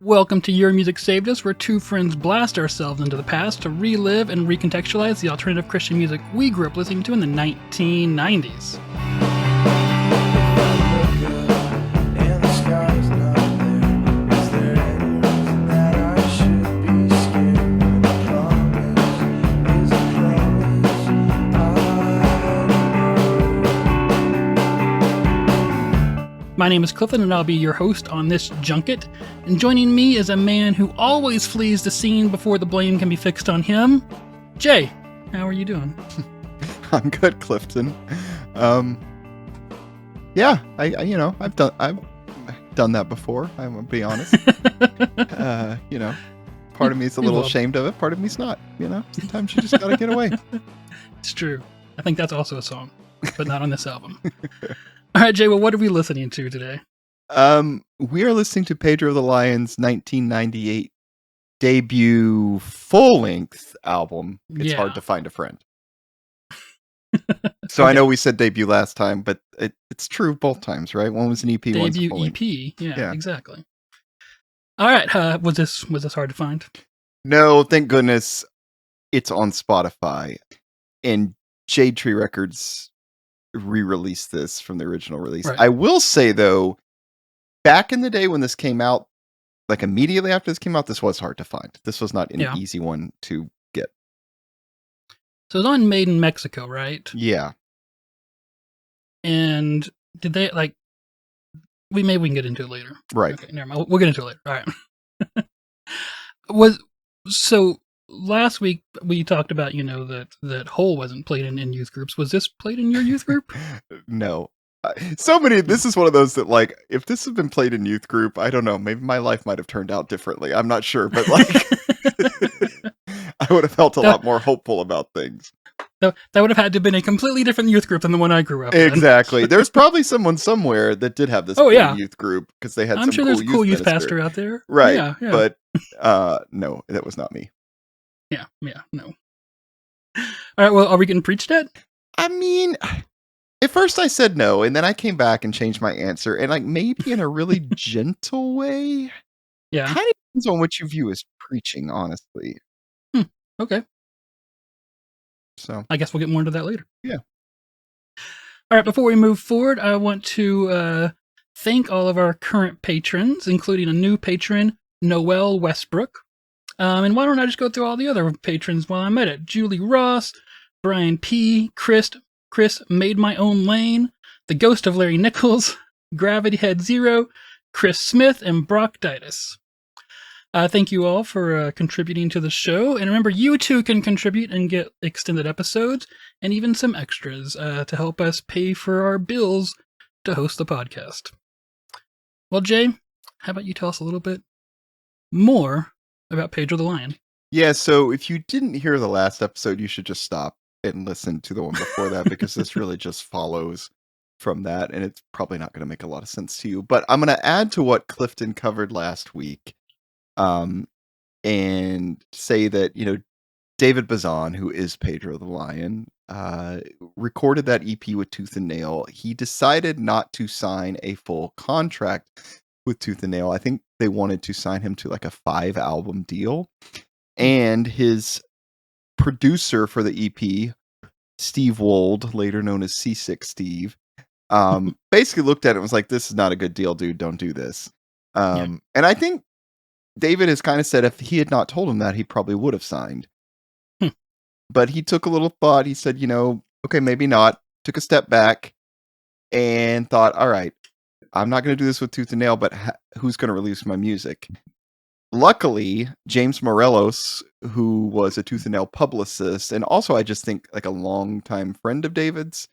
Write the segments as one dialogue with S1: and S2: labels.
S1: Welcome to Your Music Saved Us, where two friends blast ourselves into the past to relive and recontextualize the alternative Christian music we grew up listening to in the 1990s. My name is Clifton, and I'll be your host on this junket. And joining me is a man who always flees the scene before the blame can be fixed on him. Jay, how are you doing?
S2: I'm good, Clifton. Yeah, I've done that before. I'm gonna be honest. Part of me is a little ashamed of it. Part of me's not. Sometimes you just gotta get away.
S1: It's true. I think that's also a song, but not on this album. All right, Jay, well, what are we listening to today?
S2: We are listening to Pedro the Lion's 1998 debut full-length album, It's Hard to Find a Friend. So okay. I know we said debut last time, but it's true both times, right? One was an EP,
S1: debut
S2: one's a full
S1: EP, yeah, exactly. All right, was this hard to find?
S2: No, thank goodness it's on Spotify, and Jade Tree Records re-released this from the original release. Right. I will say though, back in the day when this came out, like immediately after this came out, this was hard to find. This was not an easy one to get.
S1: So it's on Made in Mexico, right?
S2: Yeah.
S1: And did they we can get into it later.
S2: Right.
S1: Okay, never mind. We'll get into it later. All right. So last week we talked about, that Hole wasn't played in youth groups. Was this played in your youth group?
S2: No. This is one of those that, like, if this had been played in youth group, I don't know, maybe my life might have turned out differently. I'm not sure, but I would have felt a lot more hopeful about things.
S1: That would have had to have been a completely different youth group than the one I grew up in.
S2: Exactly. There's probably someone somewhere that did have this youth group because they had
S1: I'm sure there's a cool youth pastor out there.
S2: Right. Yeah. But no, that was not me.
S1: Yeah, no. All right, well, are we getting preached at?
S2: I mean, at first I said no, and then I came back and changed my answer, and maybe in a really gentle way.
S1: Yeah.
S2: Kind of depends on what you view as preaching, honestly.
S1: Okay.
S2: So
S1: I guess we'll get more into that later.
S2: Yeah.
S1: All right, before we move forward, I want to thank all of our current patrons, including a new patron, Noelle Westbrook. And why don't I just go through all the other patrons while I'm at it? Julie Ross, Brian P., Chris Made My Own Lane, The Ghost of Larry Nichols, Gravity Head Zero, Chris Smith, and Brock Ditus. Thank you all for contributing to the show. And remember, you too can contribute and get extended episodes and even some extras to help us pay for our bills to host the podcast. Well, Jay, how about you tell us a little bit more about Pedro the Lion?
S2: Yeah, so if you didn't hear the last episode, you should just stop and listen to the one before that, because this really just follows from that, and it's probably not going to make a lot of sense to you. But I'm going to add to what Clifton covered last week, and say that, David Bazan, who is Pedro the Lion, recorded that EP with Tooth and Nail. He decided not to sign a full contract with Tooth and Nail. I think they wanted to sign him to like a 5-album deal. And his producer for the EP, Steve Wold, later known as C6 Steve, basically looked at it and was like, this is not a good deal, dude. Don't do this. And I think David has kind of said if he had not told him that, he probably would have signed. But he took a little thought. He said, okay, maybe not. Took a step back and thought, all right, I'm not going to do this with Tooth and Nail, but who's going to release my music? Luckily, James Morelos, who was a Tooth and Nail publicist, and also I just think like a longtime friend of David's,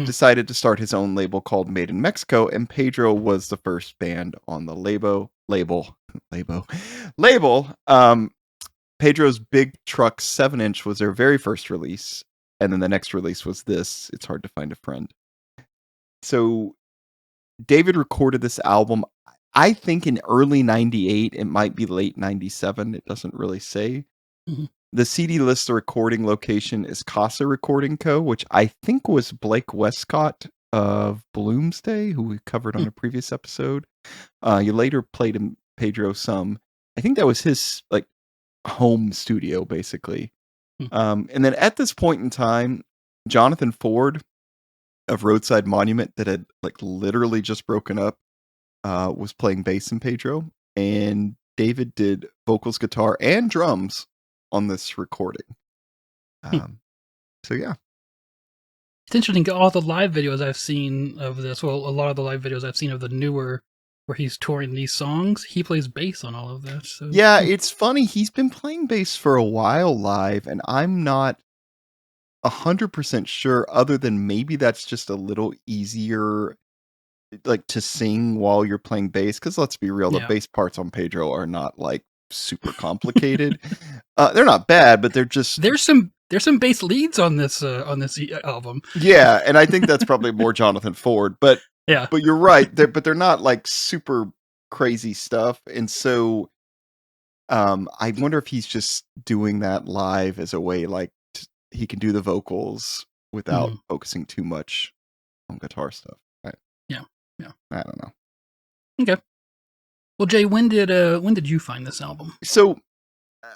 S2: decided to start his own label called Made in Mexico, and Pedro was the first band on the label. Pedro's Big Truck 7-inch was their very first release, and then the next release was this, It's Hard to Find a Friend. So David recorded this album, I think in early 98, it might be late 97, it doesn't really say. The CD lists the recording location is Casa Recording Co., which I think was Blake Westcott of Bloomsday, who we covered on a previous episode. You later played him, Pedro, some I think that was his, like, home studio, basically.
S1: Hmm.
S2: And then at this point in time, Jonathan Ford of Roadside Monument that had, like, literally just broken up, was playing bass in Pedro, and David did vocals, guitar, and drums on this recording.
S1: Hmm.
S2: So yeah.
S1: It's interesting. All the live videos I've seen of this, well, a lot of the live videos I've seen of the newer, where he's touring these songs, he plays bass on all of this. So,
S2: Yeah, it's funny, he's been playing bass for a while live, and I'm not 100% sure other than maybe that's just a little easier, like, to sing while you're playing bass. Because 'cause let's be real, the
S1: yeah.
S2: bass parts on Pedro are not, like, super complicated. They're not bad, but they're just
S1: There's some bass leads on this album.
S2: yeah, and I think that's probably more Jonathan Ford,
S1: Yeah.
S2: but you're right, they're not, like, super crazy stuff, and so, I wonder if he's just doing that live as a way, like, t he can do the vocals without
S1: Mhm.
S2: focusing too much on guitar stuff.
S1: Yeah. Yeah.
S2: I don't know.
S1: Okay. Well, Jay, when did you find this album?
S2: So, uh,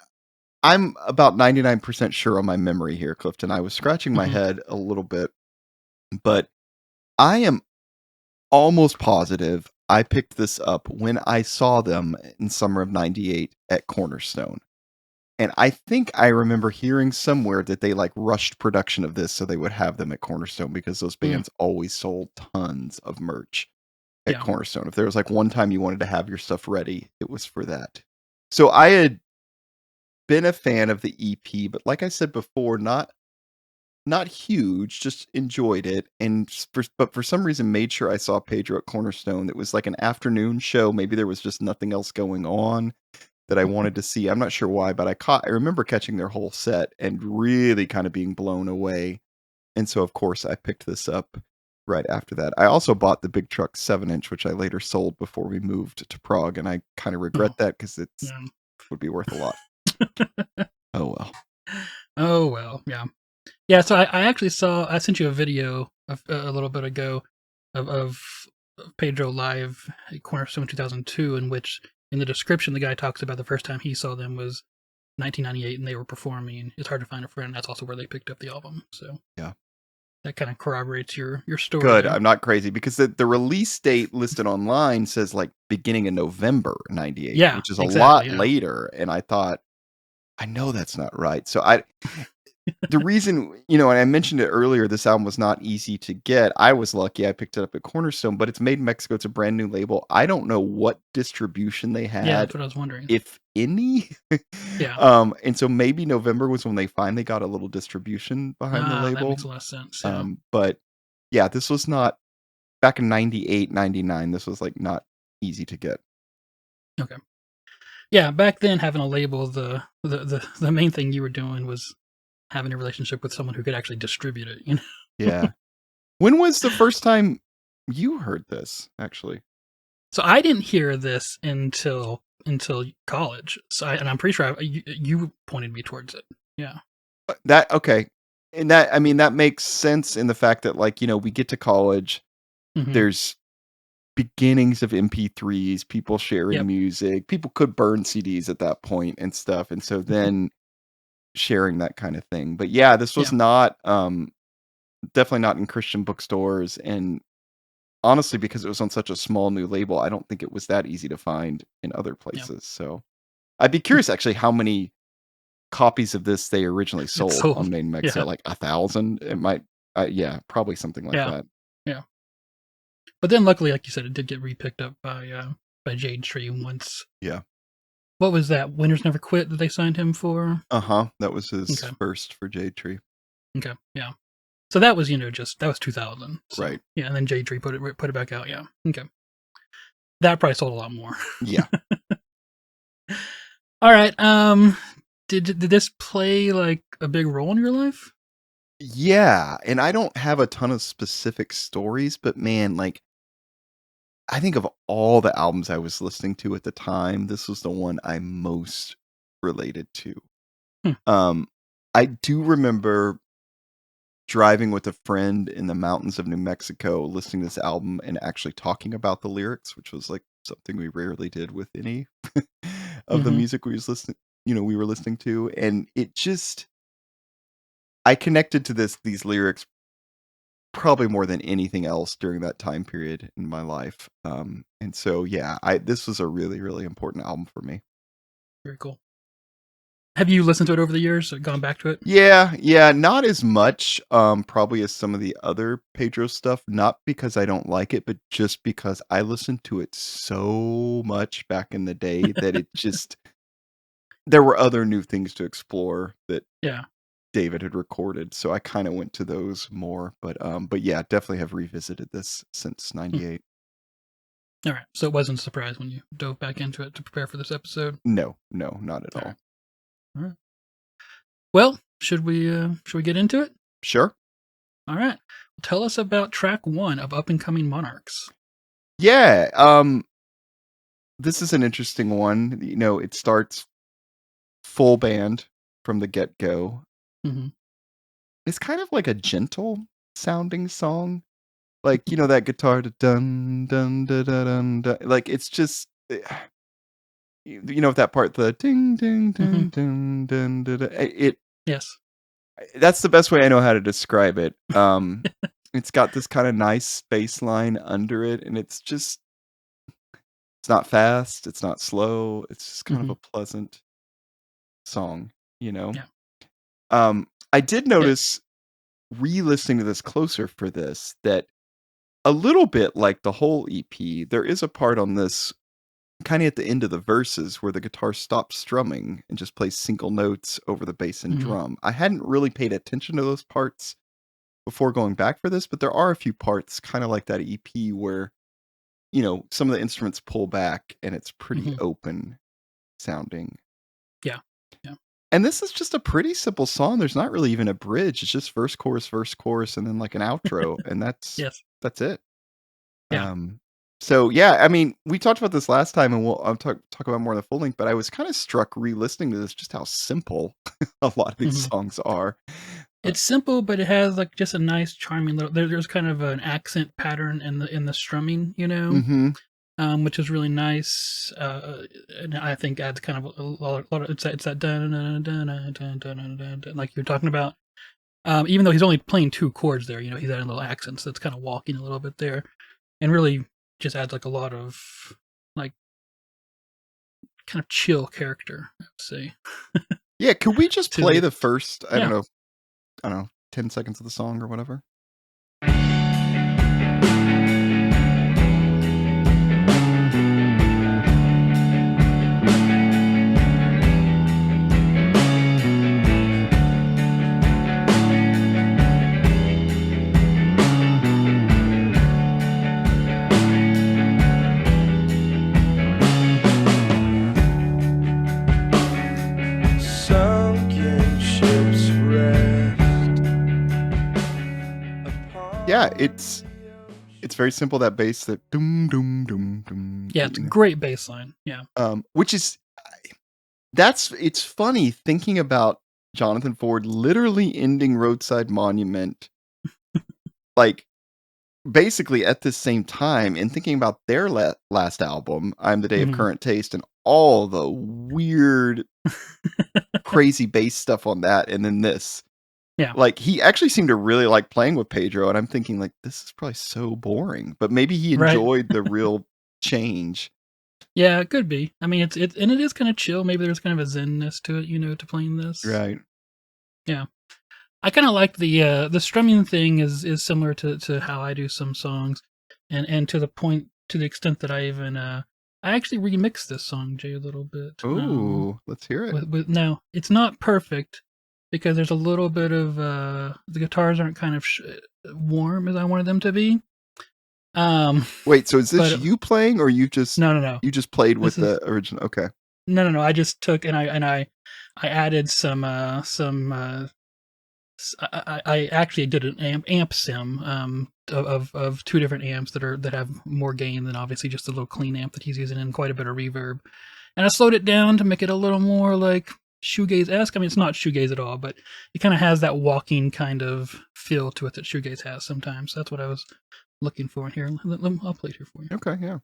S2: I'm about 99% sure on my memory here, Clifton. I was scratching my
S1: Mhm.
S2: head a little bit, but I am almost positive I picked this up when I saw them in summer of '98 at Cornerstone. And I think I remember hearing somewhere that they, like, rushed production of this so they would have them at Cornerstone because those
S1: Mm.
S2: bands always sold tons of merch at
S1: Yeah.
S2: Cornerstone. If there was, like, one time you wanted to have your stuff ready, it was for that. So I had been a fan of the EP, but like I said before, not huge, just enjoyed it, and but for some reason made sure I saw Pedro at Cornerstone. It was like an afternoon show, maybe there was just nothing else going on that I wanted to see. I'm not sure why, but I remember catching their whole set and really kind of being blown away. And so of course I picked this up right after that. I also bought the Big Truck 7-inch, which I later sold before we moved to Prague, and I kind of regret
S1: Oh,
S2: that because it's
S1: yeah.
S2: would be worth a lot. Oh well.
S1: Oh, well, yeah. Yeah, so I actually I sent you a video a little bit ago of Pedro live at Cornerstone 2002, in which in the description the guy talks about the first time he saw them was 1998 and they were performing It's Hard to Find a Friend. That's also where they picked up the album. So
S2: Yeah.
S1: that kind of corroborates your story
S2: Good,
S1: there.
S2: I'm not crazy because the release date listed online says, like, beginning of November '98,
S1: Yeah,
S2: which is a
S1: exactly.
S2: lot
S1: Yeah.
S2: later, and I thought, "I know that's not right." So I the reason and I mentioned it earlier, this album was not easy to get. I was lucky, I picked it up at Cornerstone, but it's made in Mexico, it's a brand new label. I don't know what distribution they
S1: Yeah,
S2: had,
S1: that's what I was wondering.
S2: if any.
S1: Yeah.
S2: And so maybe November was when they finally got a little distribution behind the
S1: Ah, that
S2: label.
S1: makes a lot of sense. Yeah.
S2: But yeah, this was not back in '98, '99. This was, like, not easy to get.
S1: Okay. Yeah, back then having a label, the main thing you were doing was having a relationship with someone who could actually distribute it, you know?
S2: Yeah. When was the first time you heard this, actually?
S1: So I didn't hear this until college. And I'm pretty sure you pointed me towards it. Yeah.
S2: That okay. And that I mean, that makes sense in the fact that, like, we get to college,
S1: Mhm.
S2: there's beginnings of MP3s, people sharing
S1: Yep.
S2: music, people could burn CDs at that point and stuff, and so then sharing that kind of thing. But yeah, this was
S1: Yeah.
S2: not, definitely not in Christian bookstores, and honestly, because it was on such a small new label, I don't think it was that easy to find in other
S1: Yeah.
S2: places, so I'd be curious actually how many copies of this they originally
S1: It's
S2: sold
S1: sold.
S2: on Made in Mexico,
S1: Yeah.
S2: like 1,000? It might yeah, probably something like
S1: Yeah.
S2: that.
S1: Yeah. But then luckily, like you said, it did get repicked up by Jade Tree once.
S2: Yeah.
S1: What was that? Winners Never Quit that they signed him for?
S2: Uh-huh, that was his
S1: Okay.
S2: first for Jade Tree.
S1: Okay. Yeah. So that was, just that was 2000. So,
S2: Right.
S1: yeah, and then Jade Tree put it back out. Yeah. Okay. That probably sold a lot more.
S2: Yeah.
S1: All right. Did this play like a big role in your life?
S2: Yeah, and I don't have a ton of specific stories, but man, like, I think of all the albums I was listening to at the time, this was the one I most related to.
S1: Hmm.
S2: Um, I do remember driving with a friend in the mountains of New Mexico, listening to this album and actually talking about the lyrics, which was, like, something we rarely did with any of the music we were listening to, and it just I connected to these lyrics probably more than anything else during that time period in my life. And so yeah, I this was a really, really important album for me.
S1: Very cool. Have you listened to it over the years or gone back to it?
S2: Yeah, not as much, probably as some of the other Pedro stuff, not because I don't like it, but just because I listened to it so much back in the day that it just there were other new things to explore that
S1: Yeah.
S2: David had recorded, so I kinda went to those more, but yeah, definitely have revisited this since
S1: Hmm.
S2: '98.
S1: All right. So it wasn't a surprise when you dove back into it to prepare for this episode.
S2: No, no, not at
S1: All right.
S2: all.
S1: All right. Well, should we get into it?
S2: Sure.
S1: All right. Tell us about track 1 of Up and Coming Monarchs.
S2: Yeah, this is an interesting one, it starts full band from the get-go.
S1: Mhm.
S2: It's kind of like a gentle sounding song, like, that guitar to dun dun da da dun da like, it's just, that part, the ding ding ding
S1: Mhm.
S2: dun dun da da it
S1: Yes.
S2: that's the best way I know how to describe it. It's got this kinda nice bass line under it, and it's not fast, it's not slow, it's just kind of
S1: Mhm.
S2: a pleasant song, you know?
S1: Yeah.
S2: I did
S1: It
S2: notice re-listening to this closer for this that a little bit like the whole EP, there is a part on this kinda at the end of the verses where the guitar stops strumming and just plays single notes over the bass and
S1: Mhm.
S2: drum. I hadn't really paid attention to those parts before going back for this, but there are a few parts kinda like that EP where, some of the instruments pull back and it's pretty
S1: Mhm.
S2: open sounding.
S1: Yeah. Yeah.
S2: And this is just a pretty simple song. There's not really even a bridge. It's just verse, chorus, and then like an outro, and
S1: Yes.
S2: that's it.
S1: Yeah.
S2: Um, so yeah, I mean, we talked about this last time, and I'll talk about more in the full length. But I was kind of struck re-listening to this, just how simple a lot of these
S1: Mhm.
S2: songs are. Uh,
S1: It's simple, but it has, like, just a nice charming little there's kind of an accent pattern in the strumming,
S2: mm-hmm.
S1: which is really nice, and I think adds kind of a lot of it's that dun dun dun dun dun dun dun dun dun like you're talking about. Even though he's only playing 2 chords there, he's adding little accents that's kinda walking a little bit there, and really just adds, like, a lot of, like, kind of chill character, I would say,
S2: Yeah, could we just
S1: to
S2: play
S1: the
S2: the first,
S1: yeah.
S2: I don't know, 10 seconds of the song or whatever?
S3: Sunken ships rest
S2: Yeah,
S3: upon the
S2: it's very simple. That bass, that doom doom doom doom,
S1: Yeah, it's a great bass line, yeah.
S2: which is it's funny thinking about Jonathan Ford literally ending Roadside Monument, like, basically at the same time, and thinking about their last album, I'm the Day of
S1: Mhm.
S2: Current Taste, and all the weird, crazy bass stuff on that, and then this.
S1: Yeah,
S2: Like, he actually seemed to really like playing with Pedro, and I'm thinking, like, "This is probably so boring," but maybe he
S1: right.
S2: enjoyed the real change.
S1: Yeah, it could be. I mean, and it is kinda chill, maybe there's kind of a zen-ness to it, to playing this.
S2: Right.
S1: Yeah. I kinda like the strumming thing is similar to how I do some songs, and to the extent that I actually remixed this song, Jay, a little bit,
S2: Ooh, let's hear it.
S1: with now, it's not perfect because there's a little bit of, the guitars aren't kind of warm as I wanted them to be, um,
S2: Wait, so is this
S1: but
S2: you playing or
S1: no, no, no.
S2: you just played with
S1: This is
S2: the original? Okay.
S1: no, no, no, I just took I added I actually did an amp sim of 2 different amps that have more gain than obviously just a little clean amp that he's using and quite a bit of reverb. And I slowed it down to make it a little more like shoegaze-esque. I mean, it's not shoegaze at all, but it kind of has that walking kind of feel to it that shoegaze has sometimes. That's what I was looking for in here. I'll play it here for you.
S2: Okay, yeah.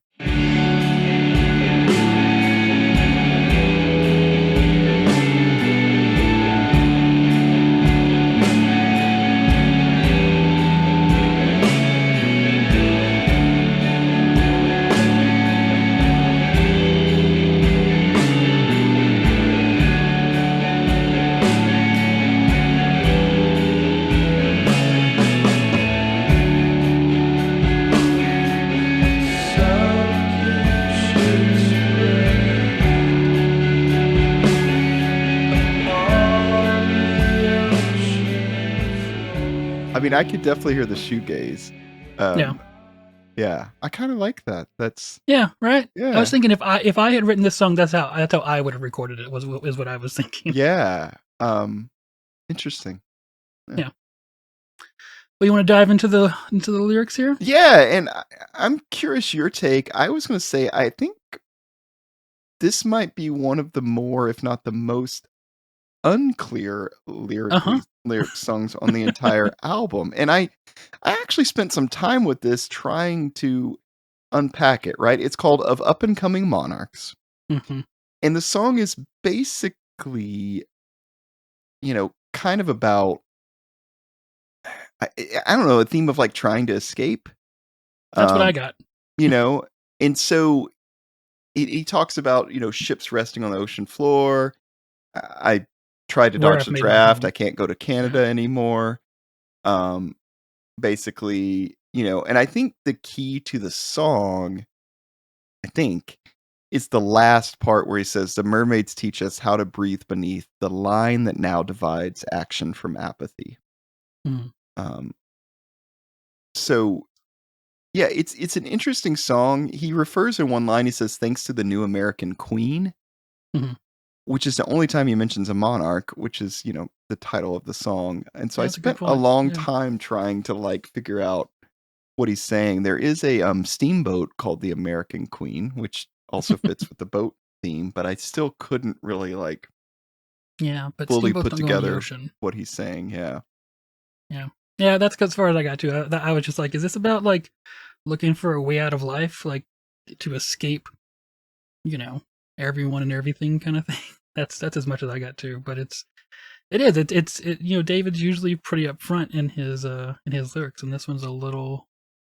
S2: mean, I could definitely hear the shoegaze.
S1: Yeah.
S2: Yeah, I kind of like that. That's
S1: Yeah, right. I
S2: yeah,
S1: was thinking if I had written this song, that's how I would have recorded it. Is what I was thinking.
S2: yeah. Interesting.
S1: Yeah. Well, you want to dive into the lyrics here?
S2: Yeah, and I'm curious your take. I was going to say I think this might be one of the more, if not the most unclear
S1: Uh-huh.
S2: lyric songs on the entire album. And I actually spent some time with this trying to unpack it, right? It's called Of Up and Coming Monarchs.
S1: Hmm.
S2: And the song is basically, kind of about I don't know, a theme of like trying to escape.
S1: That's what I
S2: Um,
S1: got.
S2: you know, and so he talks about, ships resting on the ocean floor. I tried to
S1: Where
S2: dodge
S1: I've
S2: the
S1: made my
S2: draft.
S1: home.
S2: I can't go to
S1: Yeah.
S2: Canada anymore. Um, basically, and I think the key to the song, I think, is the last part where he says, "The mermaids teach us how to breathe beneath the line that now divides action from apathy."
S1: Mhm.
S2: Um, so yeah, it's an interesting song. He refers in one line, he says, "Thanks to the new American Queen,"
S1: Mhm.
S2: which is the only time he mentions a monarch, which is, the title of the song. And so
S1: Yeah,
S2: I
S1: that's a good
S2: spent a
S1: point.
S2: long
S1: Yeah.
S2: time trying to like figure out what he's saying. There is a steamboat called the American Queen, which also fits with the boat theme, but I still couldn't really like
S1: Yeah, but
S2: fully
S1: steamboats
S2: put
S1: don't go on the
S2: together
S1: ocean.
S2: what he's saying. Yeah.
S1: Yeah. Yeah, that's as far as I got to. I was just like, is this about like looking for a way out of life, like to escape, you know, everyone and everything kind of thing? That's as much as I got to. But David's usually pretty upfront in his lyrics, and this one's a little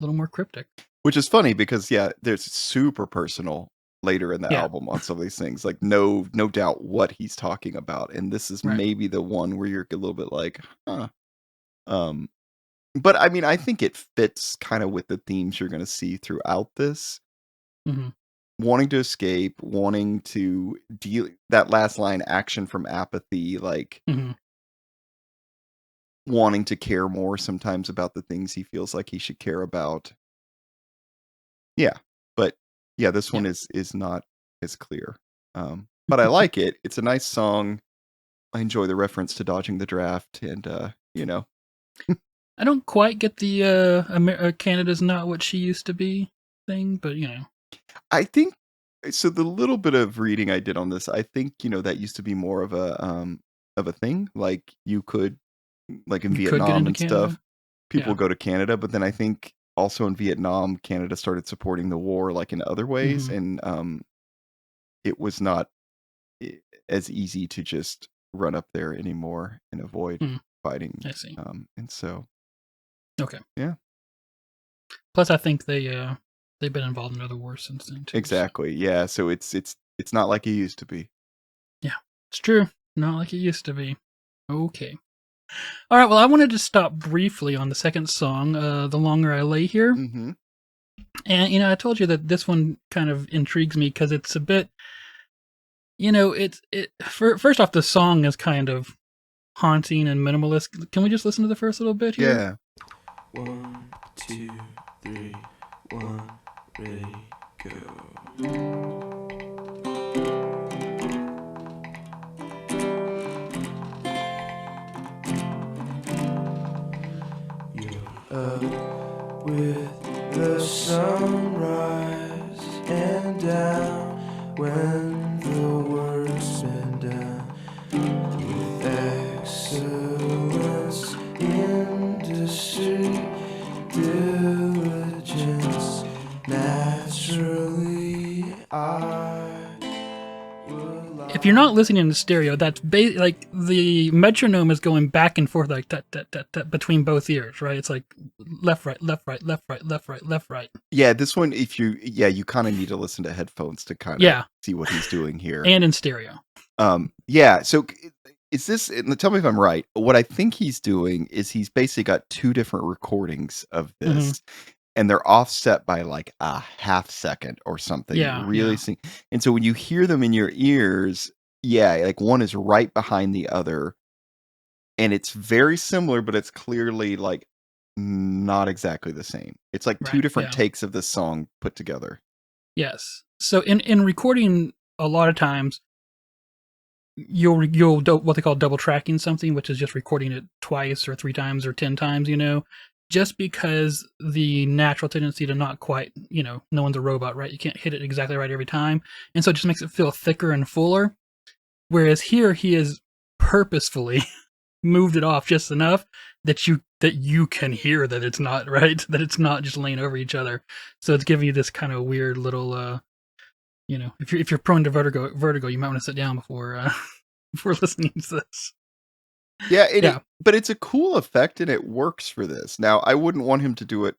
S1: more cryptic.
S2: Which is funny because yeah, there's super personal later in the
S1: Yeah.
S2: album on some of these things. Like no doubt what he's talking about. And this is
S1: Right.
S2: maybe the one where you're a little bit like, huh. Um but I mean I think it fits kind of with the themes you're gonna see throughout this.
S1: Hmm.
S2: Wanting to escape, wanting to deal that last line, action from apathy, like
S1: Hmm.
S2: wanting to care more sometimes about the things he feels like he should care about. Yeah, but yeah, this
S1: Yeah.
S2: one is not as clear. But I like it. It's a nice song. I enjoy the reference to dodging the draft, and
S1: I don't quite get the Canada's not what she used to be thing, but
S2: I think so. The little bit of reading I did on this, I think that used to be more of a thing. Like you could, like in
S1: you could get
S2: Vietnam
S1: into
S2: and stuff,
S1: Canada.
S2: people
S1: Yeah.
S2: go to Canada, but then I think also in Vietnam, Canada started supporting the war like in other ways,
S1: Hmm.
S2: and it was not i- as easy to just run up there anymore and avoid
S1: Hmm.
S2: fighting.
S1: I see.
S2: And so,
S1: Okay.
S2: yeah,
S1: Plus, I think they've been involved in other wars since then too. So
S2: exactly. Yeah. So it's not like it used to be.
S1: yeah, it's true. Not like it used to be. Okay. All right. Well, I wanted to stop briefly on the second song, "The Longer I Lay Here,"
S2: Mm-hmm.
S1: and I told you that this one kind of intrigues me because it's a bit, first off, the song is kind of haunting and minimalist. Can we just listen to the first little bit here?
S2: Yeah.
S3: 1, 2, 3, 1, ready, go. You're up with the sunrise and down when the world's been down. With excellence, industry, diligence, naturally I will
S1: If you're not listening in stereo, that's like the metronome is going back and forth like tut, tut, tut, tut, between both ears, right? It's like left, right, left, right, left, right, left, right, left, right.
S2: Yeah. This one, you kind of need to listen to headphones to kind of
S1: Yeah,
S2: see what he's doing here.
S1: and in stereo.
S2: Yeah. So is this, and tell me if I'm right. What I think he's doing is he's basically got two different recordings of
S1: Hmm.
S2: this. And they're offset by like a half second or something.
S1: Yeah,
S2: Really
S1: yeah.
S2: sing. And so when you hear them in your ears, yeah, like one is right behind the other. And it's very similar, but it's clearly like not exactly the same. It's like two
S1: Right.
S2: different
S1: Yeah.
S2: takes of this song put together.
S1: Yes. So in recording, a lot of times you'll do what they call double tracking something, which is just recording it twice or 3 times or 10 times. Just because the natural tendency to not quite, no one's a robot, right? You can't hit it exactly right every time, and so it just makes it feel thicker and fuller. Whereas here, he is purposefully moved it off just enough that you can hear that it's not right, that it's not just laying over each other. So it's giving you this kind of weird little, if you're prone to vertigo, you might want to sit down before before listening to this.
S2: Yeah,
S1: Yeah,
S2: but it's a cool effect and it works for this. Now, I wouldn't want him to do it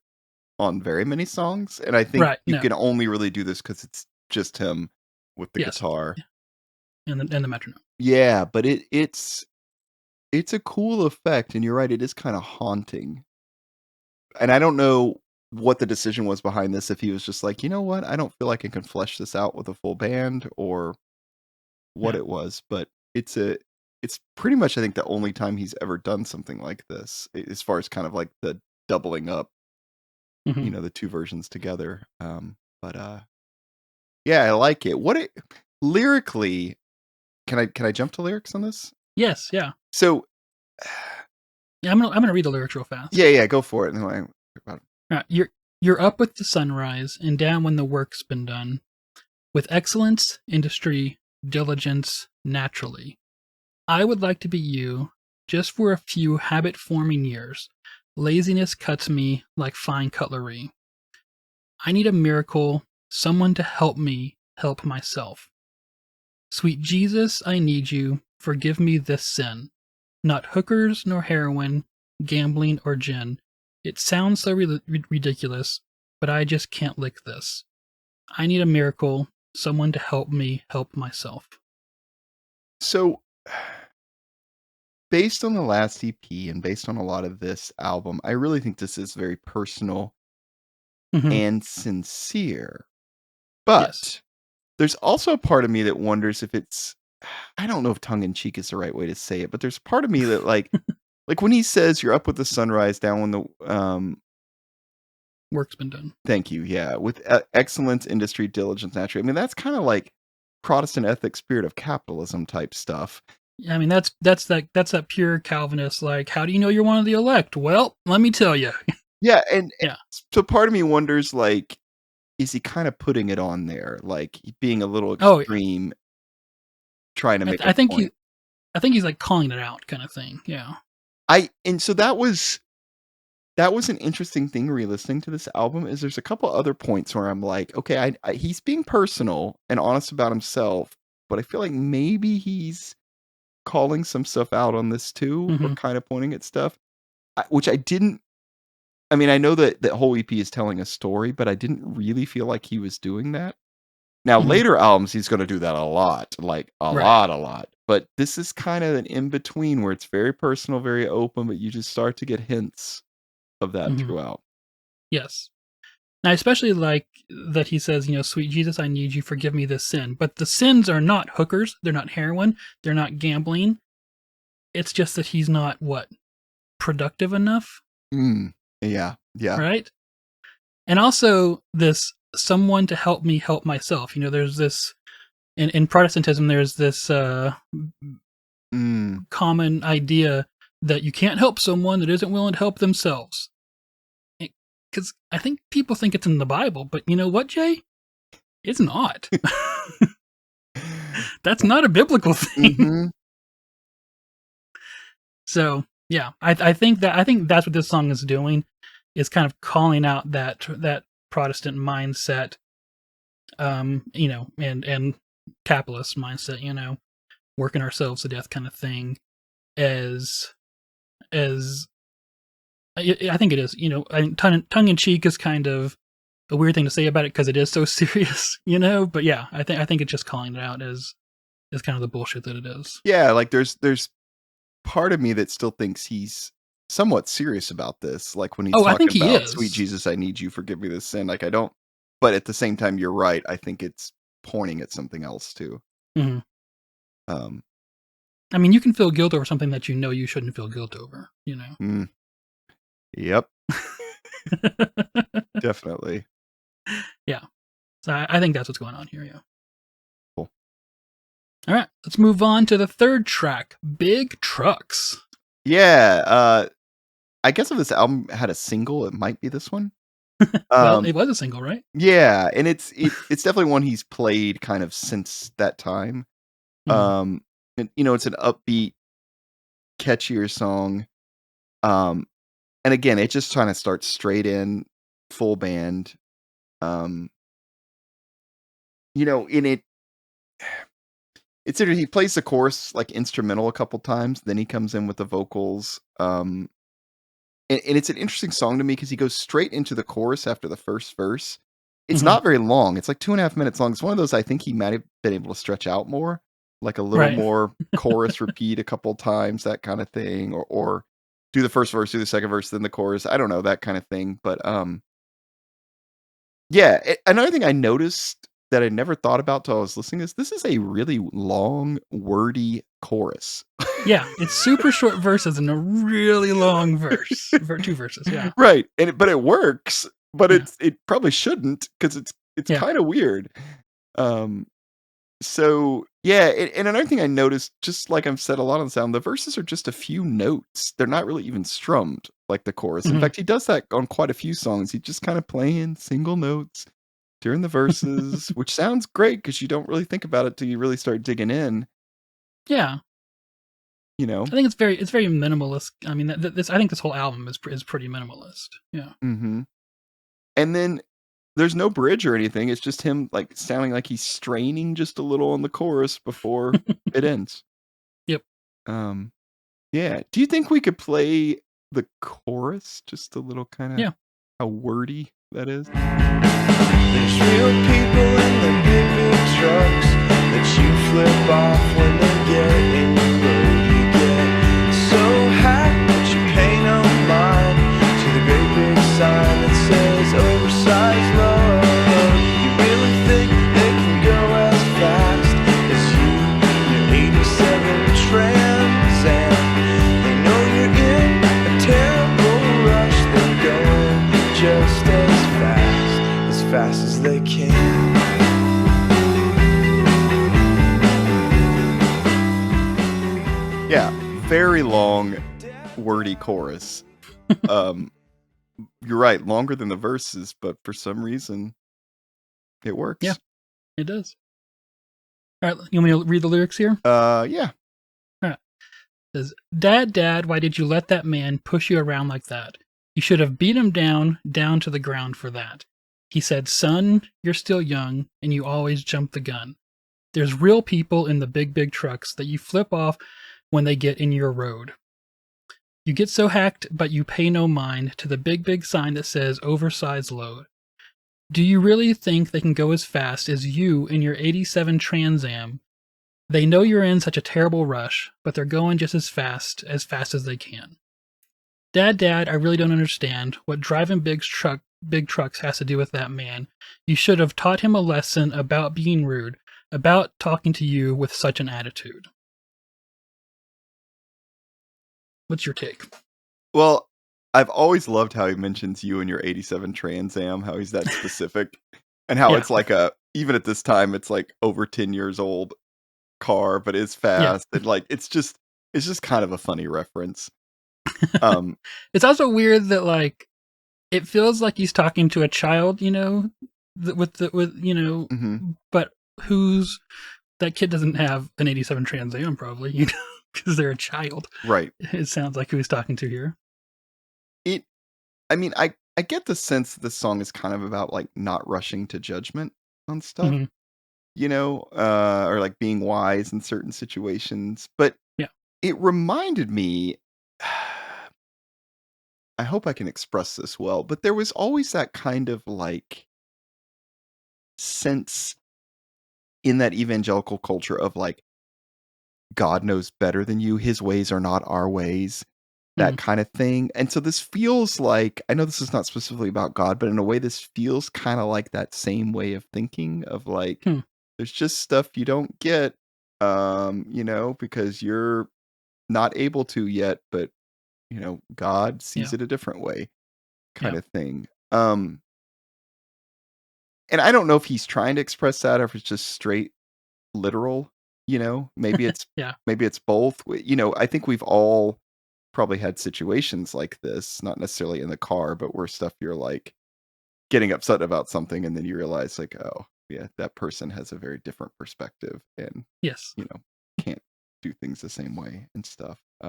S2: on very many songs, and I think
S1: right.
S2: you
S1: No,
S2: can only really do this because it's just him with the
S1: yes,
S2: guitar.
S1: yeah, and the metronome.
S2: Yeah, but it's a cool effect, and you're right, it is kinda haunting. And I don't know what the decision was behind this, if he was just like, "You know what? I don't feel like I can flesh this out with a full band," or what
S1: Yeah.
S2: it was, but it's pretty much, I think, the only time he's ever done something like this, as far as kind of like the doubling up,
S1: Hmm.
S2: the 2 versions together, but, yeah, I like it. Lyrically, can I jump to lyrics on this?
S1: Yes. Yeah.
S2: So
S1: Yeah. I'm gonna read the lyrics real fast.
S2: yeah, go for it, and then about
S1: You're up with the sunrise and down when the work's been done, with excellence, industry, diligence, naturally. I would like to be you, just for a few habit-forming years. Laziness cuts me like fine cutlery. I need a miracle, someone to help me help myself. Sweet Jesus, I need you. Forgive me this sin. Not hookers nor heroin, gambling or gin. It sounds so ridiculous, but I just can't lick this. I need a miracle, someone to help me help myself.
S2: So, based on the last EP and based on a lot of this album, I really think this is very personal
S1: Hmm.
S2: and sincere.
S1: Yes.
S2: But there's also a part of me that wonders if it's I don't know if tongue in cheek is the right way to say it, but there's part of me that like when he says you're up with the sunrise down when the
S1: Work's been done.
S2: thank you, yeah, with excellence, industry, diligence, naturally. I mean, that's kind of like Protestant ethic, spirit of capitalism type stuff.
S1: I mean, that's that pure Calvinist. Like, how do you know you're one of the elect? Well, let me tell you.
S2: Yeah, and
S1: Yeah.
S2: so part of me wonders, like, is he kind of putting it on there, like being a little
S1: Oh,
S2: extreme, trying to
S1: I,
S2: make
S1: th-
S2: a
S1: I think
S2: point?
S1: he's like calling it out, kind of thing. Yeah.
S2: And so that was an interesting thing re-listening to this album. Is there's a couple other points where I'm like, okay, he's being personal and honest about himself, but I feel like maybe he's calling some stuff out on this too, or
S1: Hmm.
S2: kind of pointing at stuff, which I didn't. I mean, I know that that whole EP is telling a story, but I didn't really feel like he was doing that. Now,
S1: Hmm.
S2: later albums, he's gonna do that a lot, like,
S1: Right.
S2: a lot, but this is kinda an in-between where it's very personal, very open, but you just start to get hints of that
S1: Hmm.
S2: throughout.
S1: Yes. I especially like that he says, "Sweet Jesus, I need you. Forgive me this sin." But the sins are not hookers. They're not heroin. They're not gambling. It's just that he's not productive enough,
S2: Mm. Yeah, yeah.
S1: right? And also this someone to help me help myself. There's this in Protestantism. There's this
S2: Mm.
S1: common idea that you can't help someone that isn't willing to help themselves. Because I think people think it's in the Bible, but you know what, Jay? It's not. That's not a biblical thing.
S2: Mhm.
S1: So yeah, I think that's what this song is doing, is kind of calling out that Protestant mindset, and capitalist mindset, working ourselves to death kind of thing, as I think it is, I think tongue in cheek is kind of a weird thing to say about it because it is so serious, But yeah, I think it's just calling it out as kind of the bullshit that it is.
S2: Yeah, like, there's part of me that still thinks he's somewhat serious about this, like, when he's
S1: Oh, I think
S2: talking
S1: he
S2: about, "Sweet
S1: is.
S2: Jesus, I need you, forgive me this sin," like, I don't but at the same time, you're right, I think it's pointing at something else too.
S1: Mhm.
S2: Um,
S1: I mean, you can feel guilt over something that you know you shouldn't feel guilt over.
S2: mm. Yep. Definitely.
S1: Yeah. So I think that's what's going on here. Yeah.
S2: Cool.
S1: All right. Let's move on to the third track, Big Trucks.
S2: Yeah. I guess if this album had a single, it might be this one.
S1: Well, it was a single, right?
S2: Yeah, and it's definitely one he's played kind of since that time.
S1: Mhm.
S2: And it's an upbeat, catchier song. Um, and again, it just kind of starts straight in, full band. Um, in it's interesting. He plays the chorus like instrumental a couple times, then he comes in with the vocals. And it's an interesting song to me because he goes straight into the chorus after the first verse. It's
S1: Mhm.
S2: not very long. It's like 2.5 minutes long. It's one of those I think he might have been able to stretch out more, like a little
S1: Right.
S2: more chorus repeat a couple times, that kind of thing, or do the first verse, do the second verse, then the chorus. I don't know, that kind of thing. But yeah, another thing I noticed that I never thought about till I was listening is this is a really long, wordy chorus.
S1: Yeah. It's super short verses and a really long verse. Two verses. Yeah.
S2: Right, but it works, but
S1: Yeah.
S2: it probably shouldn't because it's
S1: Yeah.
S2: kinda weird. Um, so, yeah, and another thing I noticed, just like I've said a lot on the sound, the verses are just a few notes. They're not really even strummed like the chorus. In
S1: Mhm.
S2: fact, he does that on quite a few songs. He's just kinda playing single notes during the verses, which sounds great because you don't really think about it till you really start digging in,
S1: Yeah.
S2: you know?
S1: I think it's very minimalist. I mean, this I think this whole album is pretty minimalist. Yeah.
S2: Mhm. And then there's no bridge or anything, it's just him, like, sounding like he's straining just a little on the chorus before it ends.
S1: Yep.
S2: Um, yeah. Do you think we could play the chorus? Just a little kinda
S1: Yeah.
S2: how wordy that is?
S3: There's real people in the big, big trucks that you flip off when they get in your road. You get so hacked that you pay no mind to the great big sign that says oversized load. You really think they can go as fast as you in your 87 Trans Am? They know you're in a terrible rush. They're going just as fast as they can.
S2: Yeah, very long, wordy chorus. Um, you're right, longer than the verses, but for some reason, it
S1: Yeah.
S2: works.
S1: It does. All right. You want me to read the lyrics here?
S2: Yeah.
S1: All right. It says, "Dad, Dad, why did you let that man push you around like that? You should have beat him down to the ground for that. He said, son, you're still young, and you always jump the gun. There's real people in the big, big trucks that you flip off when they get in your road. You get so hacked, but you pay no mind to the big, big sign that says oversized load. Do you really think they can go as fast as you in your 87 Trans Am? They know you're in such a terrible rush, but they're going just as fast as they can. Dad, Dad, I really don't understand what driving big trucks has to do with that man. You should have taught him a lesson about being rude, about talking to you with such an attitude." What's your take?
S2: Well, I've always loved how he mentions you and your '87 Trans Am, how he's that specific, and how
S1: Yeah,
S2: it's like even at this time, it's like over 10 years old car, but it's
S1: yeah.
S2: fast, and like it's just kind of a funny reference. Um,
S1: It's also weird that like it feels like he's talking to a child,
S2: mhm,
S1: but who's that kid doesn't have an 87 Trans Am probably, because they're a child.
S2: right.
S1: It sounds like who he's talking to here.
S2: It I mean, I get the sense that this song is kind of about like not rushing to judgment on stuff,
S1: Hmm.
S2: or like being wise in certain situations, but
S1: Yeah.
S2: it reminded me I hope I can express this well, but there was always that kind of like sense in that evangelical culture of like God knows better than you, his ways are not our ways,
S1: Hmm.
S2: that kind of thing. And so this feels like, I know this is not specifically about God, but in a way this feels kind of like that same way of thinking of like
S1: Hmm.
S2: there's just stuff you don't get because you're not able to yet, but God sees
S1: Yeah.
S2: it a different way, kind
S1: Yeah.
S2: of thing. And I don't know if he's trying to express that or if it's just straight literal, maybe it's
S1: Yeah.
S2: both. I think we've all probably had situations like this, not necessarily in the car, but where stuff you're like getting upset about something and then you realize like, oh, yeah, that person has a very different perspective and,
S1: Yes.
S2: can't do things the same way and stuff.
S1: Yeah,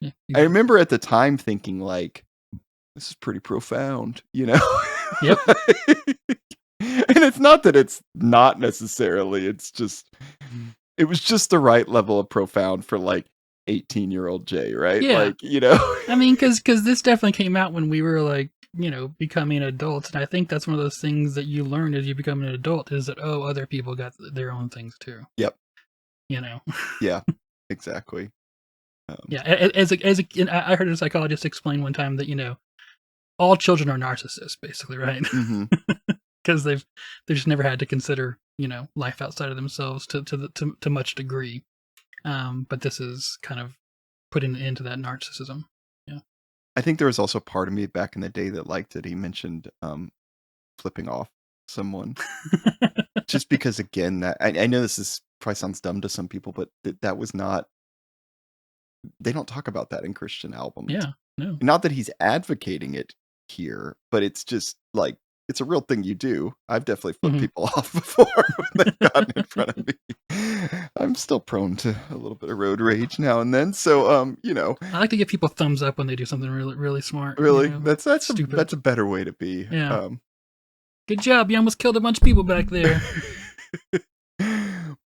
S2: I
S1: exactly.
S2: remember at the time thinking like, this is pretty profound,
S1: Yep.
S2: And it's not that it's not necessarily, it's just it was just the right level of profound for like 18-year-old Jay, right?
S1: Yeah.
S2: Like,
S1: I mean, because this definitely came out when we were like, becoming adults, and I think that's one of those things that you learn as you become an adult is that other people got their own things too.
S2: Yep.
S1: You know.
S2: Yeah, exactly.
S1: Yeah. And I heard a psychologist explain one time that all children are narcissists, basically, right?
S2: Mhm.
S1: Because they just never had to consider life outside of themselves to much degree. But this is kind of putting an end to that narcissism. Yeah.
S2: I think there was also part of me back in the day that liked that he mentioned, flipping off someone. Just because, again, that I know this is probably sounds dumb to some people, but that was not they don't talk about that in Christian albums.
S1: Yeah. No.
S2: Not that he's advocating it here, but it's just, like, it's a real thing you do. I've definitely flipped
S1: Mhm.
S2: people off before when they've gotten in front of me. I'm still prone to a little bit of road rage now and then, so,
S1: I like to give people thumbs up when they do something really, really smart.
S2: really, that's
S1: Stupid.
S2: a better way to be.
S1: Yeah. Good job. You almost killed a bunch of people back there.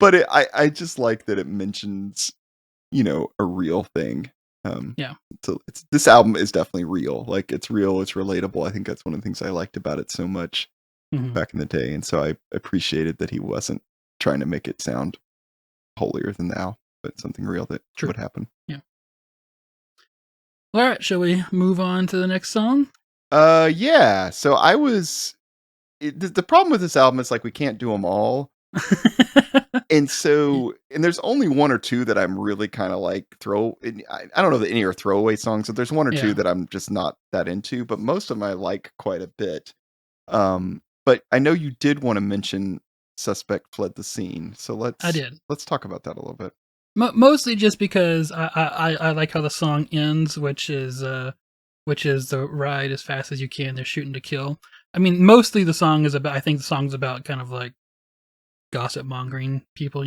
S2: But I just like that it mentions, a real thing.
S1: Yeah.
S2: So this album is definitely real. Like, it's real, it's relatable. I think that's one of the things I liked about it so much
S1: Mhm.
S2: back in the day, and so I appreciated that he wasn't trying to make it sound holier than thou, but something real that
S1: True.
S2: would happen.
S1: Yeah. All right. Shall we move on to the next song?
S2: Yeah. So the problem with this album is like we can't do them all. And so, and there's only one or two that I'm really kind of like I don't know that any are throwaway songs, but there's one or two
S1: Yeah.
S2: that I'm just not that into, but most of them I like quite a bit. But I know you did want to mention Suspect Fled the Scene. So
S1: I did.
S2: let's talk about that a little bit.
S1: Mostly just because I like how the song ends, which is the ride as fast as you can. They're shooting to kill. I mean, mostly the song is about. I think the song's about kind of like gossip mongering people,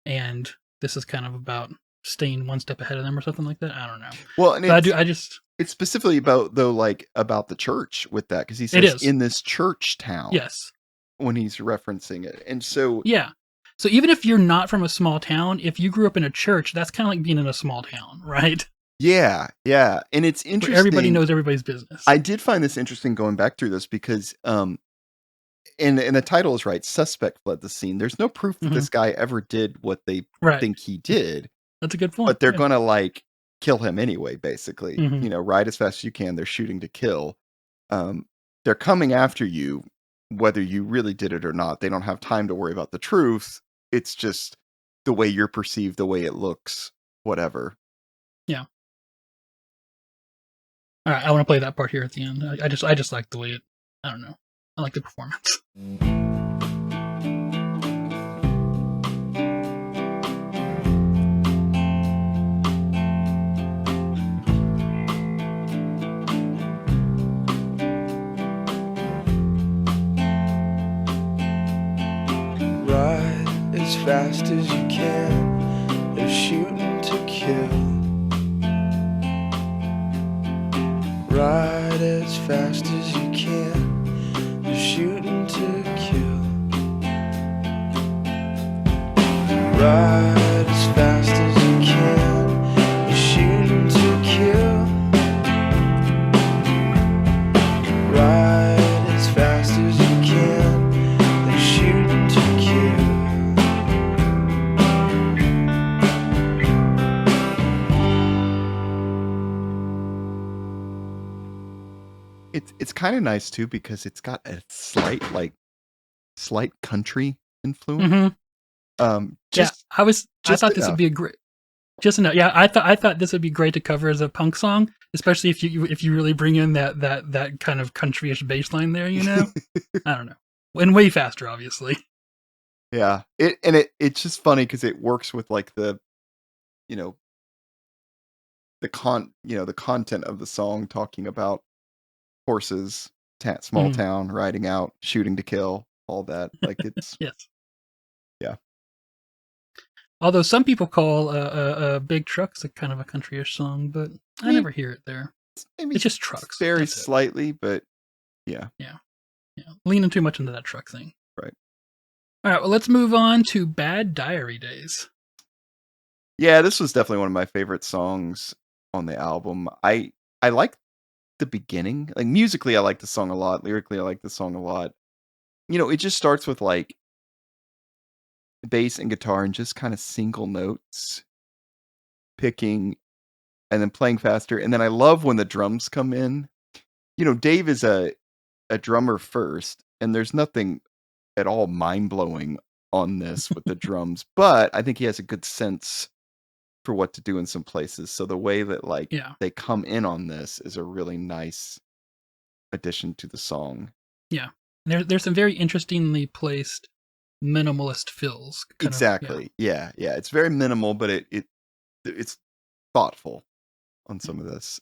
S1: and this is kind of about staying one step ahead of them or something like that. I don't know.
S2: Well, and
S1: But I just
S2: it's specifically about the church with that, because he
S1: it
S2: says
S1: is
S2: in this church town
S1: yes.
S2: when he's referencing it. And so
S1: Yeah. So even if you're not from a small town, if you grew up in a church, that's kind of like being in a small town, right?
S2: yeah, and it's
S1: Where everybody
S2: interesting.
S1: knows everybody's business.
S2: I did find this interesting going back through this because and the title is right, Suspect Fled the Scene. There's no proof that
S1: Mhm.
S2: this guy ever did what they
S1: Right.
S2: think he did,
S1: That's a good point.
S2: but they're
S1: Yeah.
S2: gonna like kill him anyway, basically.
S1: Mhm.
S2: Ride as fast as you can. They're shooting to kill. They're coming after you, whether you really did it or not. They don't have time to worry about the truth. It's just the way you're perceived, the way it looks, whatever.
S1: Yeah. All right, I want to play that part here at the end. I just like the way it. I don't know. I like the performance.
S3: Ride as fast as you can. They're shooting to kill. Ride as fast as you can. They're shooting to kill. Ride as fast as you can. They're shooting to kill. Ride as fast as you can. They're shooting to kill.
S2: It's kind of nice too because it's got a slight country influence.
S1: Mm-hmm. Yeah,
S2: Just
S1: I thought this would
S2: enough.
S1: be a great. Just enough. Yeah, I thought this would be great to cover as a punk song, especially if you really bring in that kind of countryish bass line there. I don't know, and way faster, obviously.
S2: Yeah. It's just funny because it works with like you know, the content of the song talking about horses, small
S1: Mhm.
S2: town, riding out, shooting to kill, all that. Like it's
S1: Yes.
S2: yeah.
S1: Although some people call Big Trucks a kind of a countryish song, but
S2: I
S1: I
S2: mean,
S1: never hear it there.
S2: maybe
S1: It's just trucks.
S2: very
S1: That's it.
S2: slightly, but yeah,
S1: Yeah. Yeah. Leaning too much into that truck thing.
S2: right.
S1: All right. Well, let's move on to Bad Diary Days.
S2: Yeah, this was definitely one of my favorite songs on the album. I like the beginning. Like musically, I like the song a lot. Lyrically, I like the song a lot. It just starts with like bass and guitar and just kind of single notes picking and then playing faster. And then I love when the drums come in. Dave is a drummer first, and there's nothing at all mind blowing on this with the drums, but I think he has a good sense for what to do in some places. So the way that like
S1: Yeah.
S2: they come in on this is a really nice addition to the song.
S1: Yeah. There's some very interestingly placed minimalist fills.
S2: Exactly. Yeah. It's very minimal, but it's thoughtful on some of this.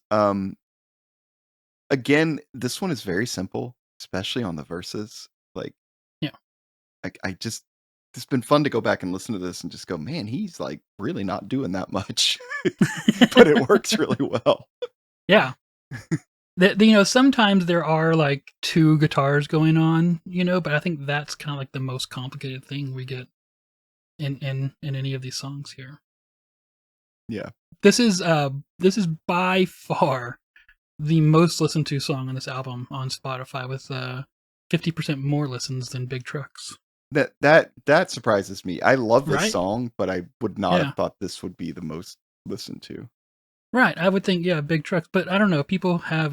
S2: Again, this one is very simple, especially on the verses. Like,
S1: Yeah.
S2: I just it's been fun to go back and listen to this and just go, man, he's like really not doing that much, but it works really well.
S1: Yeah. Sometimes there are like two guitars going on, but I think that's kind of like the most complicated thing we get in any of these songs here.
S2: Yeah.
S1: This is by far the most listened to song on this album on Spotify with 50% more listens than Big Trucks.
S2: That surprises me. I love this
S1: Right?
S2: song, but I would not
S1: Yeah.
S2: have thought this would be the most listened to.
S1: Right. I would think, yeah, Big Trucks, but I don't know. People have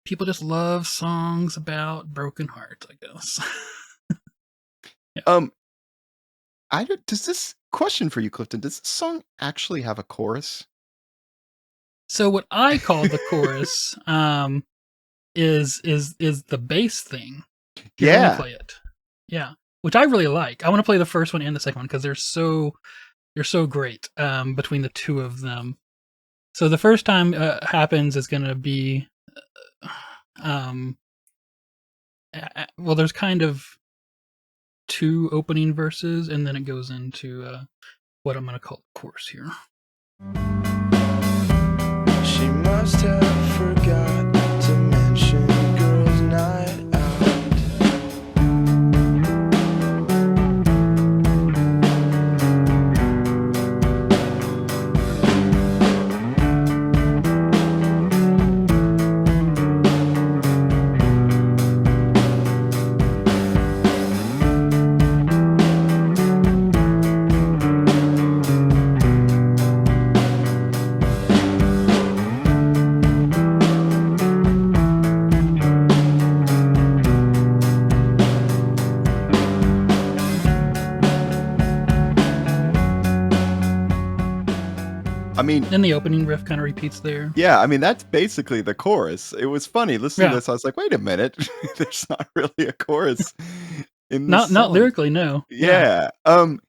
S1: people just love songs about broken hearts, I guess.
S2: Does this question for you, Clifton? Does this song actually have a chorus?
S1: So what I call the chorus is the bass thing. Here, let me
S2: Yeah.
S1: play it. Yeah, which I really like. I want to play the first one and the second one because they're so great between the two of them. So the first time happens is going to be well, there's kind of two opening verses, and then it goes into what I'm going to call the chorus here.
S3: She must have forgot to mention girls' night out.
S2: I mean,
S1: And the opening riff kind of repeats there.
S2: yeah, I mean, that's basically the chorus. It was funny listening to
S1: Yeah.
S2: this. I was like, wait a minute, there's not really a chorus in this
S1: Not
S2: song.
S1: lyrically, no.
S2: Yeah.
S1: And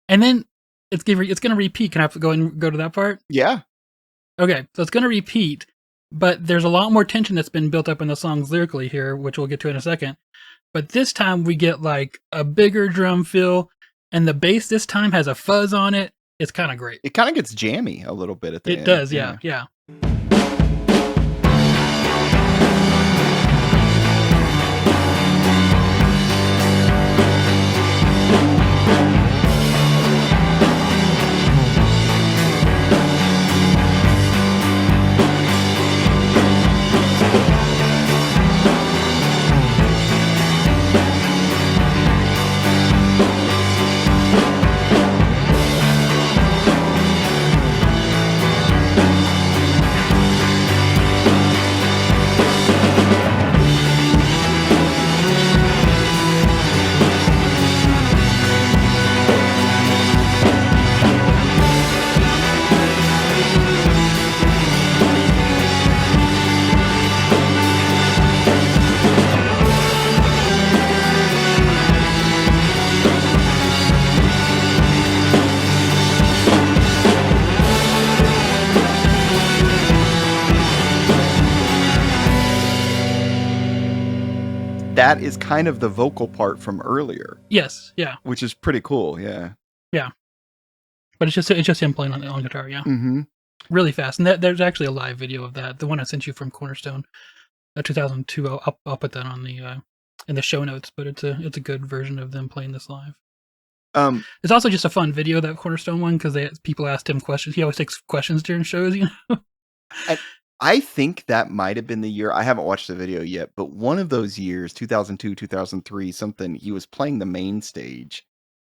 S1: then it's going to repeat. Can I go to that part?
S2: Yeah.
S1: Okay, so it's going to repeat, but there's a lot more tension that's been built up in the songs lyrically here, which we'll get to in a second. But this time we get like a bigger drum fill, and the bass this time has a fuzz on it. It's kind of great.
S2: It kind of gets jammy a little bit at the end.
S1: It does, yeah.
S2: that is kind of the vocal part from earlier,
S1: Yes, yeah,
S2: which is pretty cool. Yeah.
S1: but it's just him playing on guitar. Yeah,
S2: Mm-hmm.
S1: really fast. And there's actually a live video of that. The one I sent you from Cornerstone, 2002. I'll put that on the in the show notes. But it's a good version of them playing this live. It's also just a fun video, that Cornerstone one, because people asked him questions. He always takes questions during shows, you know.
S2: I think that might have been the year. I haven't watched the video yet, but one of those years, 2002, 2003, something, he was playing the main stage.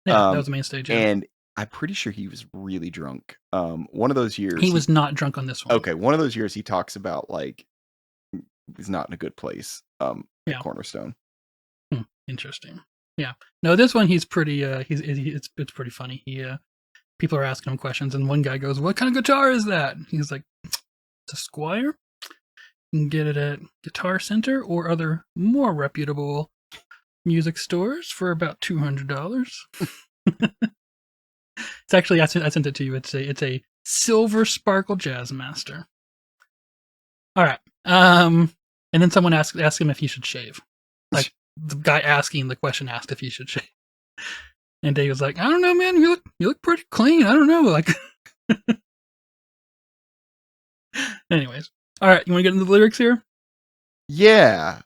S1: Yeah, that was the main stage. Yeah.
S2: And I'm pretty sure he was really drunk. One of those years.
S1: He was not drunk on this one.
S2: Okay, one of those years he talks about, like, he's not in a good place at Cornerstone.
S1: Interesting. Yeah. No, this one he's pretty. It's pretty funny. People are asking him questions, and one guy goes, "What kind of guitar is that?" He's like, "It's a Squire. You can get it at Guitar Center or other more reputable music stores for about $200." It's actually, I sent it to you. It's a silver sparkle Jazzmaster. All right. And then someone asked him if he should shave. Like, the guy asking the question asked if he should shave. And Dave was like, "I don't know, man. You look pretty clean. I don't know." Like, anyways. All right. You want to get into the lyrics here?
S2: Yeah.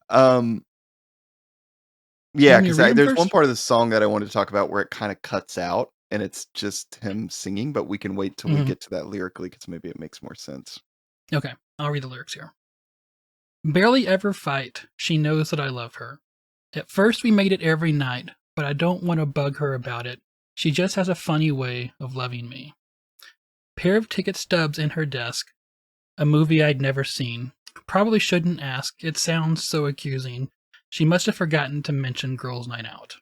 S2: Yeah, because there's one
S1: first?
S2: part of the song that I wanted to talk about where it kind of cuts out and it's just him singing, but we can wait till we get to that lyrically because maybe it makes more sense.
S1: Okay. I'll read the lyrics here. "Barely ever fight. She knows that I love her. At first we made it every night, but I don't want to bug her about it. She just has a funny way of loving me. Pair of ticket stubs in her desk. A movie I'd never seen. Probably shouldn't ask. It sounds so accusing. She must have forgotten to mention girls' night out.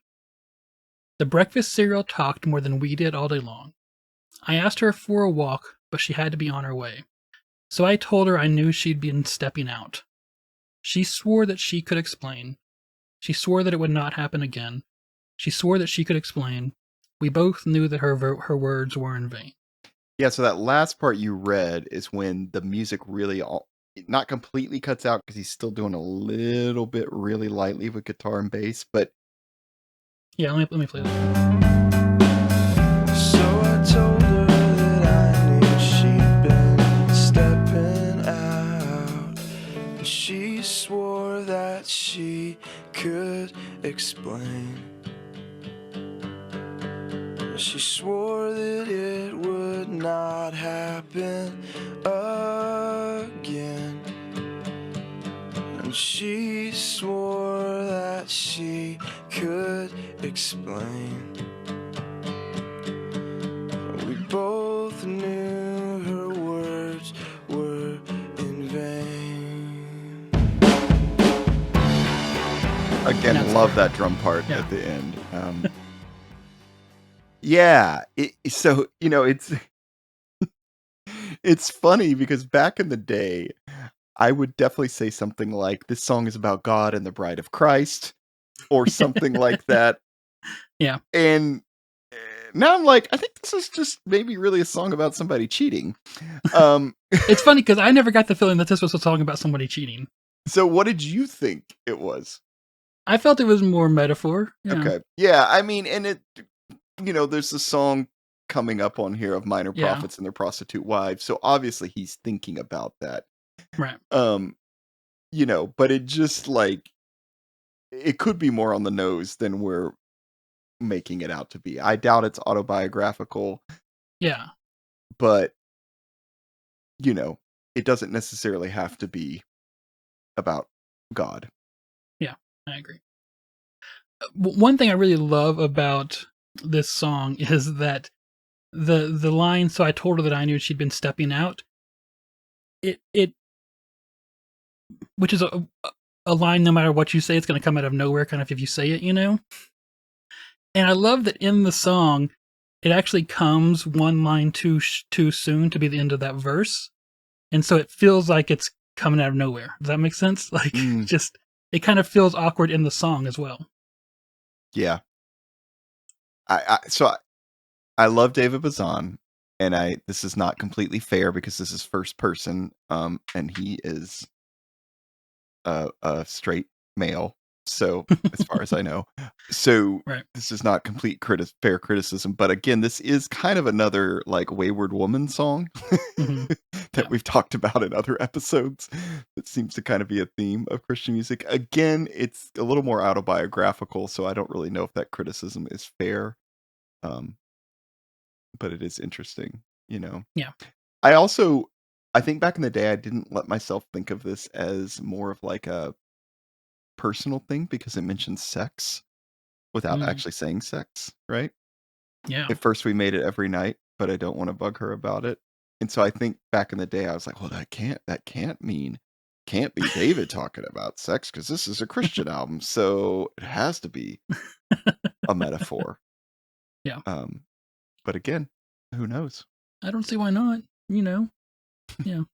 S1: The breakfast cereal talked more than we did all day long. I asked her for a walk, but she had to be on her way. So I told her I knew she'd been stepping out. She swore that she could explain. She swore that it would not happen again. She swore that she could explain. We both knew that her words were in vain."
S2: Yeah, so that last part you read is when the music really not completely cuts out because he's still doing a little bit really lightly with guitar and bass, but
S1: Yeah, let me play this.
S3: So I told her that I knew she'd been stepping out. And she swore that she could explain. She swore that it would not happen again. And she swore that she could explain. We both knew her words were in vain.
S2: again, love that drum part at the end. Yeah, so it's it's funny because back in the day, I would definitely say something like, "This song is about God and the Bride of Christ," or something like that.
S1: Yeah.
S2: And now I'm like, I think this is just maybe really a song about somebody cheating.
S1: It's funny because I never got the feeling that this was a song about somebody cheating.
S2: So what did you think it was?
S1: I felt it was more metaphor. Yeah.
S2: Okay. Yeah, I mean, and it, there's a song coming up on here of minor prophets and their prostitute wives. So obviously he's thinking about that.
S1: Right.
S2: But it just like, it could be more on the nose than we're making it out to be. I doubt it's autobiographical.
S1: Yeah.
S2: But, it doesn't necessarily have to be about God.
S1: Yeah, I agree. One thing I really love about this song is that the line, "So I told her that I knew she'd been stepping out," it which is a line, no matter what you say, it's going to come out of nowhere, kind of, if you say it, And I love that in the song, it actually comes one line too soon to be the end of that verse. And so it feels like it's coming out of nowhere. Does that make sense? Like, just, it kind of feels awkward in the song as well.
S2: Yeah. I love David Bazan, and this is not completely fair because this is first person, and he is a straight male. So, as far as I know. So,
S1: Right.
S2: this is not complete fair criticism, but again, this is kind of another, like, Wayward Woman song
S1: Hmm.
S2: that
S1: Yeah.
S2: we've talked about in other episodes. That seems to kind of be a theme of Christian music. Again, it's a little more autobiographical, so I don't really know if that criticism is fair. Um, but it is interesting, you know?
S1: Yeah.
S2: I also I think back in the day, I didn't let myself think of this as more of, like, a personal thing because it mentions sex without
S1: Mm.
S2: actually saying sex, right?
S1: Yeah.
S2: At first, we made it every night, but I don't wanna bug her about it. And so I think back in the day, I was like, "Well, can't be David talking about sex because this is a Christian album, so it has to be a metaphor."
S1: Yeah.
S2: Um, but again, who knows?
S1: I don't see why not. You know. Yeah.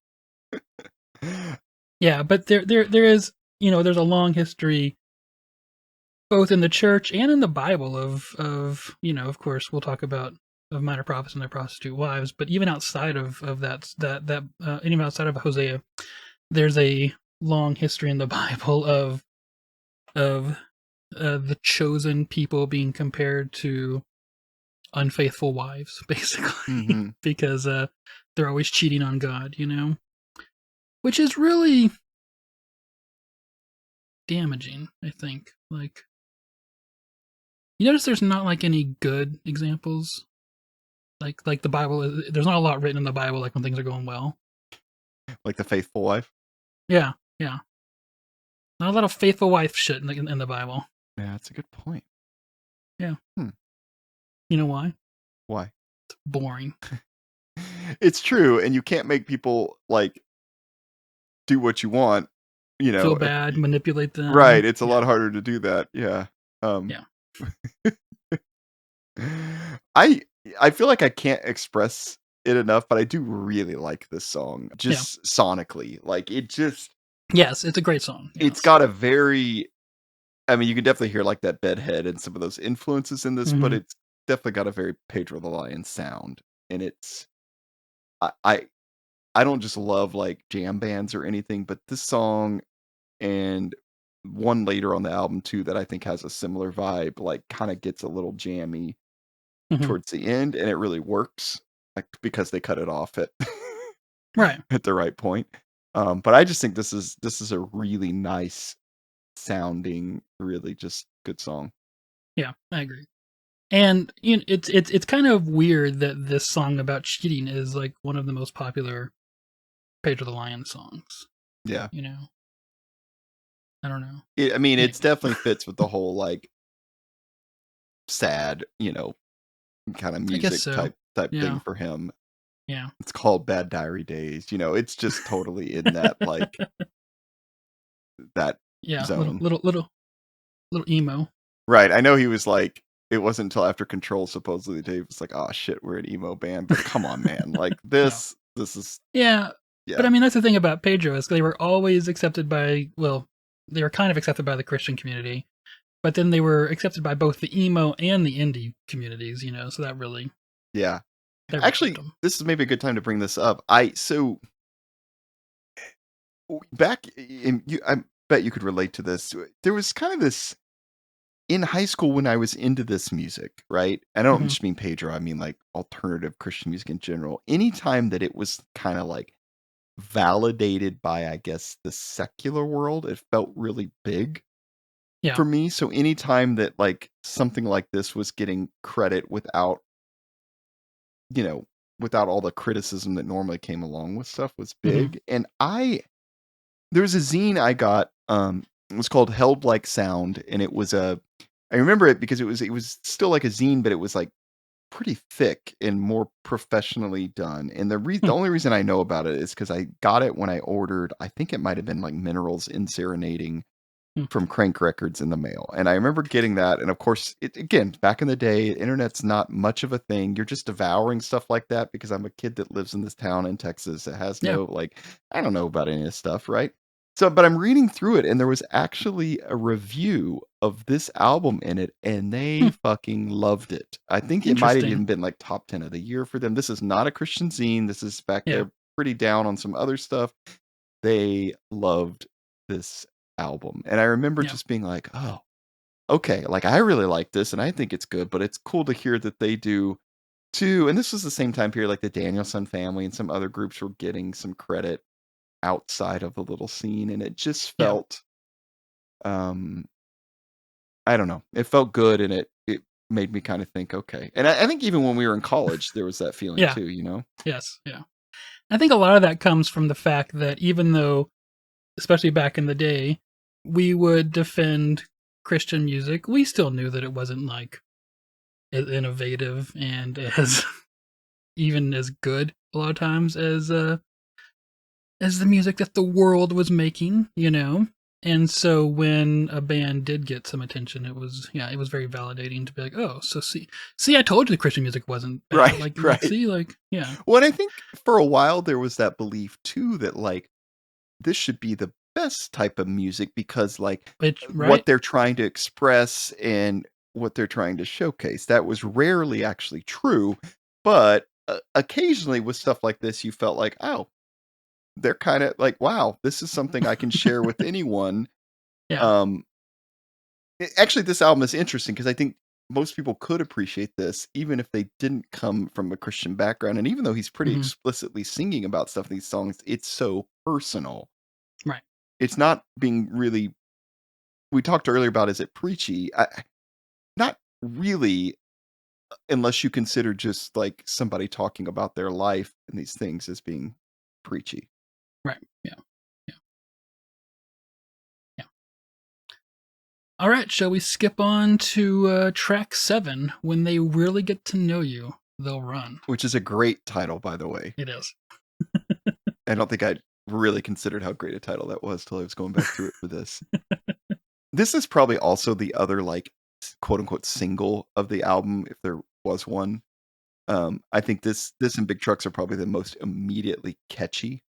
S1: Yeah. But there is, there's a long history both in the church and in the Bible of of course we'll talk about of minor prophets and their prostitute wives, but even outside of even outside of Hosea, there's a long history in the Bible of the chosen people being compared to unfaithful wives, basically,
S2: Mhm.
S1: because they're always cheating on God, which is really damaging. I think, like, you notice there's not like any good examples. Like the Bible there's not a lot written in the Bible, like, when things are going well.
S2: Like the faithful wife?
S1: Yeah, yeah. Not a lot of faithful wife shit in the Bible.
S2: Yeah, that's a good point.
S1: Yeah.
S2: Hmm.
S1: You know why?
S2: Why?
S1: It's boring.
S2: It's true, and you can't make people, like, do what you want,
S1: Feel
S2: if
S1: bad,
S2: y
S1: manipulate them.
S2: right, it's a
S1: Yeah,
S2: lot harder to do that, yeah. Um,
S1: yeah.
S2: I I feel like I can't express it enough, but I do really like this song,
S1: Yeah.
S2: just sonically, like,
S1: Yes, it's a great song,
S2: it's
S1: yes.
S2: got a very I mean, you can definitely hear, like, that bedhead and some of those influences in this, but
S1: Mhm.
S2: it's definitely got a very Pedro the Lion sound, and it's I I I don't just love, like, jam bands or anything, but this song and one later on the album too that I think has a similar vibe, like, kinda gets a little jammy
S1: Mhm.
S2: towards the end, and it really works, like, because they cut it off at
S1: Right.
S2: at the right point. But I just think this is a really nice sounding, really just good song.
S1: Yeah, I agree. And, it's kind of weird that this song about cheating is, like, one of the most popular Pedro the Lion songs,
S2: Yeah.
S1: you know? I don't know.
S2: I mean, it's
S1: Anyway.
S2: definitely fits with the whole, like, sad, kinda
S1: I guess
S2: music
S1: so.
S2: type thing
S1: Yeah,
S2: for him.
S1: yeah.
S2: It's called Bad Diary Days, it's just totally in that, like, that
S1: Yeah, little
S2: zone.
S1: little little little emo.
S2: Right, I know he was like it wasn't until after Control supposedly Dave was like, "Oh shit, we're an emo band," but come on, man, like,
S1: Yeah.
S2: this is
S1: Yeah, but
S2: yeah.
S1: I mean, that's the thing about Pedro is they were always accepted by they were kind of accepted by the Christian community, but then they were accepted by both the emo and the indie communities, so
S2: Yeah.
S1: that really helped
S2: Actually,
S1: them.
S2: this is maybe a good time to bring this up. Back in I bet you could relate to this. There was kind of this in high school when I was into this music, right? I don't
S1: Mhm.
S2: just mean Pedro, I mean, like, alternative Christian music in general. Anytime that it was kinda, like, validated by, I guess, the secular world, it felt really big
S1: Yeah.
S2: for me. So anytime that, like, something like this was getting credit you know, without all the criticism that normally came along with stuff was
S1: Mhm.
S2: big. And there was a zine I got, it was called Held Like Sound, and I remember it because it was still like a zine, but it was, like, pretty thick and more professionally done. And the
S1: Hmm.
S2: only reason I know about it is because I got it when I ordered, I think it might have been, like, Minerals in Serenading
S1: Hmm.
S2: from Crank Records in the mail, and I remember getting that, and of course, again, back in the day, internet's not much of a thing, you're just devouring stuff like that because I'm a kid that lives in this town in Texas that has
S1: Yeah.
S2: no, like I don't know about any of this stuff, right? So, but I'm reading through it, and there was actually a review of this album in it, and they
S1: Hmm.
S2: fucking loved it. I think it might have
S1: Interesting.
S2: even been, like, top 10 of the year for them. This is not a Christian zine, this is back
S1: Yeah.
S2: there pretty down on some other stuff. They loved this album. And I remember
S1: Yeah.
S2: just being like, oh, okay, like I really like this and I think it's good, but it's cool to hear that they do too. And this was the same time period like the Danielson family and some other groups were getting some credit outside of the little scene. And it just
S1: Yeah.
S2: felt um I don't know. It felt good and it made me kind of think, okay. And I think even when we were in college, there was that feeling
S1: Yeah.
S2: too, you know?
S1: Yes. Yeah. I think a lot of that comes from the fact that even though, especially back in the day, we would defend Christian music, we still knew that it wasn't like as innovative and as even as good a lot of times as the music that the world was making, you know? And so when a band did get some attention, it was very validating to be like, oh, so see, I told you the Christian music wasn't bad.
S2: Right,
S1: Like
S2: right.
S1: see, like yeah,
S2: Well, and I think for a while there was that belief too that like this should be the best type of music because like
S1: it's
S2: what
S1: right,
S2: they're trying to express and what they're trying to showcase. That was rarely actually true, but occasionally with stuff like this, you felt like, oh, they're kind of like, wow, this is something I can share with anyone.
S1: yeah,
S2: Um, Actually, this album is interesting because I think most people could appreciate this even if they didn't come from a Christian background. And even though he's pretty
S1: hmm
S2: explicitly singing about stuff in these songs, it's so personal.
S1: right,
S2: It's not being really. We talked earlier about is it preachy? Not really, unless you consider just like somebody talking about their life and these things as being preachy.
S1: right, yeah, yeah, yeah. All right, shall we skip on to track 7? When they really get to know you, they'll run.
S2: Which is a great title, by the way.
S1: It is.
S2: I don't think I really considered how great a title that was till I was going back through it for this. This is probably also the other like quote unquote single of the album, if there was one. I think this and Big Trucks are probably the most immediately catchy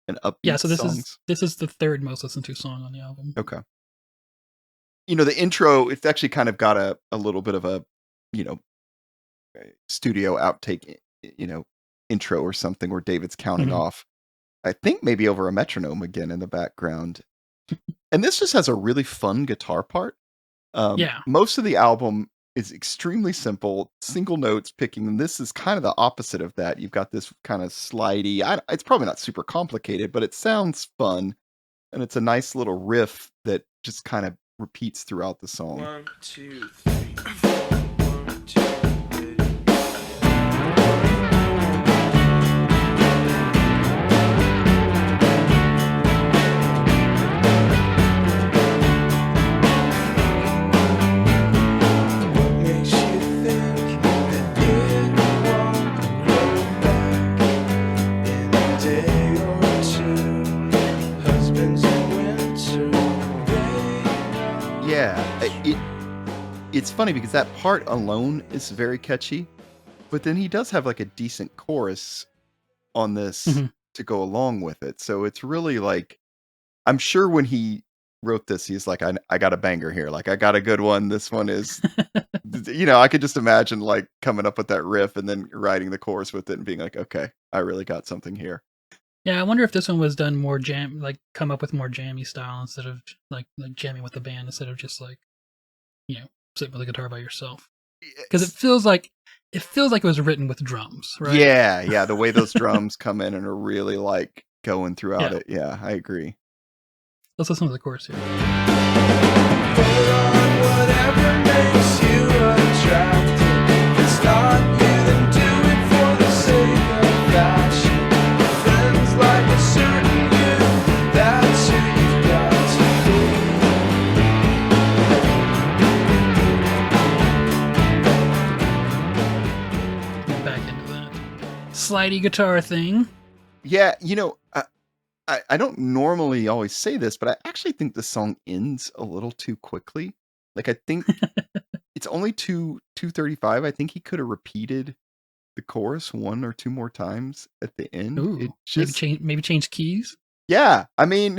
S2: and
S1: Yeah,
S2: upbeat
S1: so this is
S2: songs.
S1: the third most listened to song on the album.
S2: Okay. You know, the intro, it's actually kind of got a little bit of a, you know, studio outtake, you know, intro or something where David's counting
S1: Mhm.
S2: off. I think maybe over a metronome again in the background. And this just has a really fun guitar part.
S1: Yeah.
S2: Most of the album is extremely simple, single notes picking, and this is kind of the opposite of that. You've got this kind of slidey. It's probably not super complicated, but it sounds fun, and it's a nice little riff that just kind of repeats throughout the song.
S3: 1, 2, 3, 4. 1, 2, 3. What makes you think that it won't grow back in a day or two? Husbands in winter, they know.
S2: Yeah, it's funny because that part alone is very catchy, but then he does have like a decent chorus on this
S1: Mhm.
S2: to go along with it. So it's really like I'm sure when he wrote this, he's like, I got a banger here. Like, I got a good one. This one is, you know, I could just imagine like coming up with that riff and then writing the chorus with it and being like, okay, I really got something here.
S1: Yeah, I wonder if this one was done more like come up with more jammy style instead of like jamming with the band instead of just like, you know, sitting with the guitar by yourself. Because
S2: It's-
S1: it feels like it was written with drums, right?
S2: yeah, yeah. The way those drums come in and are really like going throughout
S1: Yeah.
S2: it. Yeah, I agree.
S1: Let's listen to the chorus here.
S3: Put on whatever makes you attractive. If it's not you, then do it for the sake of fashion. Friends like a certain you, that's who you've got
S1: Get back into that slidey guitar thing.
S2: Yeah, you know, I don't normally always say this, but I actually think the song ends a little too quickly. Like, I think it's only 2:35. I think he could have repeated the chorus 1 or 2 more times at the end. It
S1: Ooh,
S2: just
S1: maybe change keys.
S2: yeah, I mean,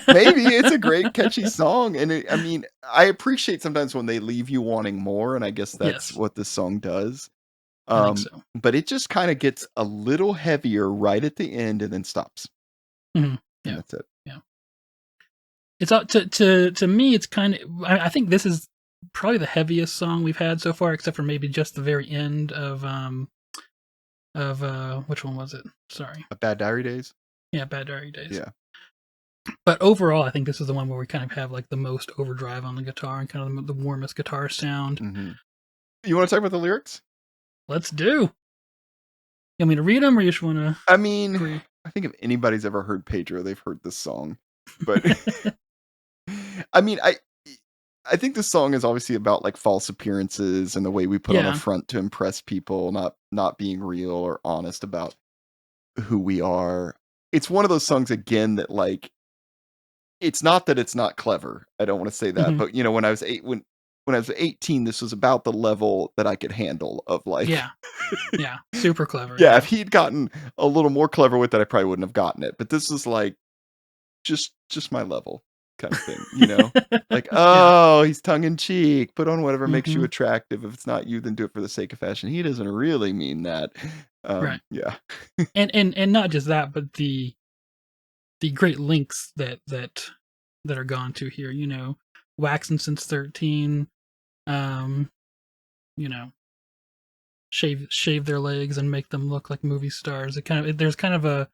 S2: maybe it's a great catchy song, and I mean, I appreciate sometimes when they leave you wanting more, and I guess that's
S1: Yes,
S2: what this song does.
S1: I think so.
S2: But it just kinda gets a little heavier right at the end and then stops,
S1: Mhm.
S2: and
S1: Yeah,
S2: that's it.
S1: yeah. It's up to me. It's kind of. I think this is probably the heaviest song we've had so far, except for maybe just the very end of which one was it? Sorry,
S2: A Bad Diary Days.
S1: yeah, Bad Diary Days.
S2: Yeah.
S1: But overall, I think this is the one where we kind of have like the most overdrive on the guitar and kind of the warmest guitar sound.
S2: Mm-hmm. You want to talk about the lyrics?
S1: Let's do. You want me to read them, or you just want to?
S2: I mean,
S1: agree?
S2: I think if anybody's ever heard Pedro, they've heard this song. But I mean, I think this song is obviously about like false appearances and the way we put on a
S1: Yeah.
S2: front to impress people, not being real or honest about who we are. It's one of those songs again that like it's not that it's not clever. I don't want to say that,
S1: Mhm.
S2: but you know, when I was 18, this was about the level that I could handle of like
S1: Yeah. Yeah. Super clever.
S2: yeah, if he'd gotten a little more clever with it, I probably wouldn't have gotten it. But this is like just my level kind of thing, you know? Like,
S1: Yeah.
S2: oh, he's tongue in cheek. Put on whatever makes you
S1: Mhm.
S2: attractive. If it's not you, then do it for the sake of fashion. He doesn't really mean that.
S1: Right.
S2: Yeah.
S1: And not just that, but the great links that are gone to here. You know, waxing since 13. Um, you know, shave their legs and make them look like movie stars. It kind of there's kind of a.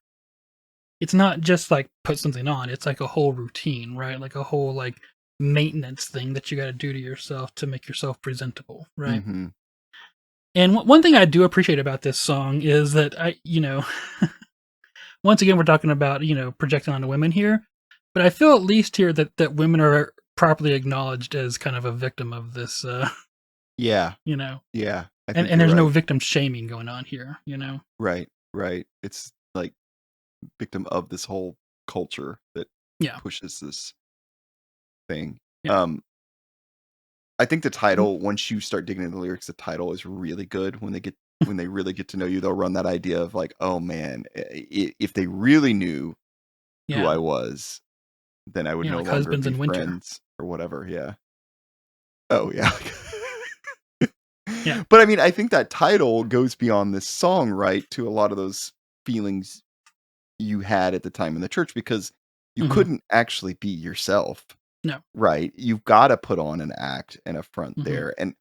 S1: It's not just like put something on. It's like a whole routine, right? Like a whole like maintenance thing that you got to do to yourself to make yourself presentable, right?
S2: Hmm.
S1: And one thing I do appreciate about this song is that once again, we're talking about, projecting onto women here, but I feel at least here that women are properly acknowledged as kind of a victim of this,
S2: Yeah.
S1: you know,
S2: Yeah. I
S1: and,
S2: think
S1: and
S2: you're
S1: there's no
S2: right.
S1: victim shaming going on here, you know?
S2: Right. Right. It's like victim of this whole culture that
S1: Yeah.
S2: pushes this thing.
S1: Yeah.
S2: Um, I think the
S1: Mm.
S2: title, once you start digging into the lyrics, the title is really good. When they really get to know you, they'll run that idea of like, oh man, if they really knew who
S1: Yeah.
S2: I was, then I would
S1: Yeah.
S2: no
S1: Like
S2: longer
S1: husbands
S2: be
S1: in winter.
S2: friends or whatever. Yeah. Oh yeah.
S1: Yeah.
S2: But I mean, I think that title goes beyond this song, right? To a lot of those feelings you had at the time in the church because you
S1: Hmm.
S2: couldn't actually be yourself,
S1: No.
S2: right? You've got to put on an act and a front
S1: Hmm.
S2: there. And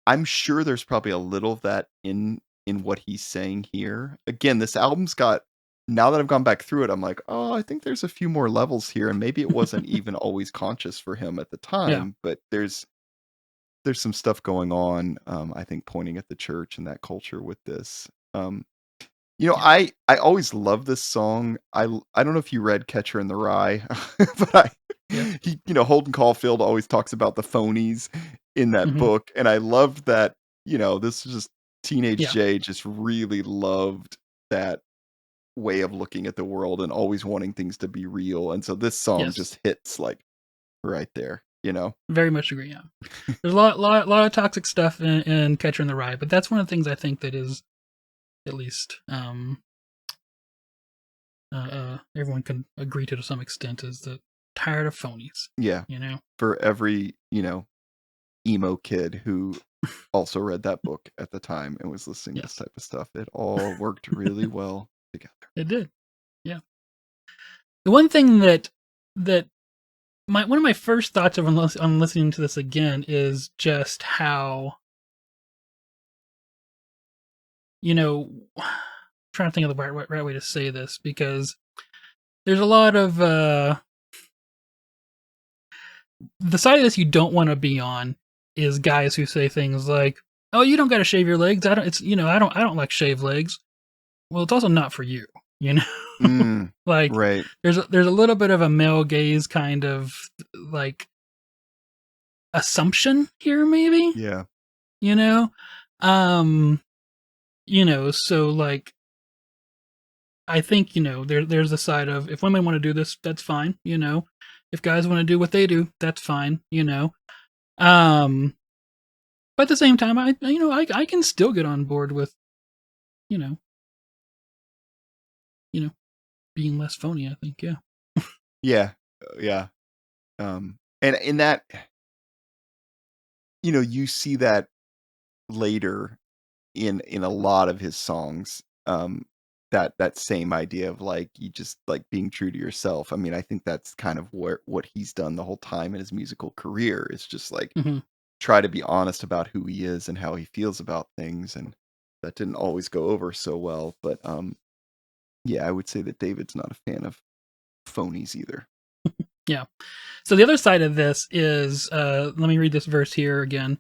S2: I'm sure there's probably a little of that in what he's saying here. Again, this album's got now that I've gone back through it, I'm like, oh, I think there's a few more levels here, and maybe it wasn't even always conscious for him at the
S1: Yeah.
S2: time, but there's some stuff going on, I think, pointing at the church and that culture with this.
S1: Yeah.
S2: I always love this song. I don't know if you read Catcher in the Rye, but
S1: Yes.
S2: Holden Caulfield always talks about the phonies in that
S1: Hmm.
S2: book, and I loved that. This is just teenage
S1: Yeah.
S2: Jay just really loved that way of looking at the world and always wanting things to be real, and so this song
S1: Yes.
S2: just hits like right there.
S1: Very much agree. Yeah. There's a lot of toxic stuff in Catcher in the Rye, but that's one of the things I think that is at least everyone can agree to some extent is that tired of phonies.
S2: Yeah,
S1: You know.
S2: for every emo kid who also read that book at the time and was listening to this
S1: Yes,
S2: type of stuff. It all worked really well together.
S1: it did. Yeah. The one thing that one of my first thoughts on listening to this again is just how trying to think of the right way to say this because there's a lot of the side of this you don't want to be on is guys who say things like, "Oh, you don't got to shave your legs. I don't. It's I don't like shaved legs." Well, it's also not for you. You know, like
S2: Right.
S1: there's a little bit of a male gaze kind of like assumption here, maybe.
S2: Yeah.
S1: You know, um, so like I think there's the side of if women want to do this, that's fine. If guys want to do what they do, that's fine. Um, but at the same time, I can still get on board with you know you know being less phony. I think, yeah.
S2: Yeah. Yeah. And in that, you see that later in a lot of his songs. that same idea of like you just like being true to yourself. I mean, I think that's kind of what he's done the whole time in his musical career is just like
S1: Mhm.
S2: try to be honest about who he is and how he feels about things, and that didn't always go over so well. But yeah, I would say that David's not a fan of phonies either.
S1: Yeah. So the other side of this is, let me read this verse here again.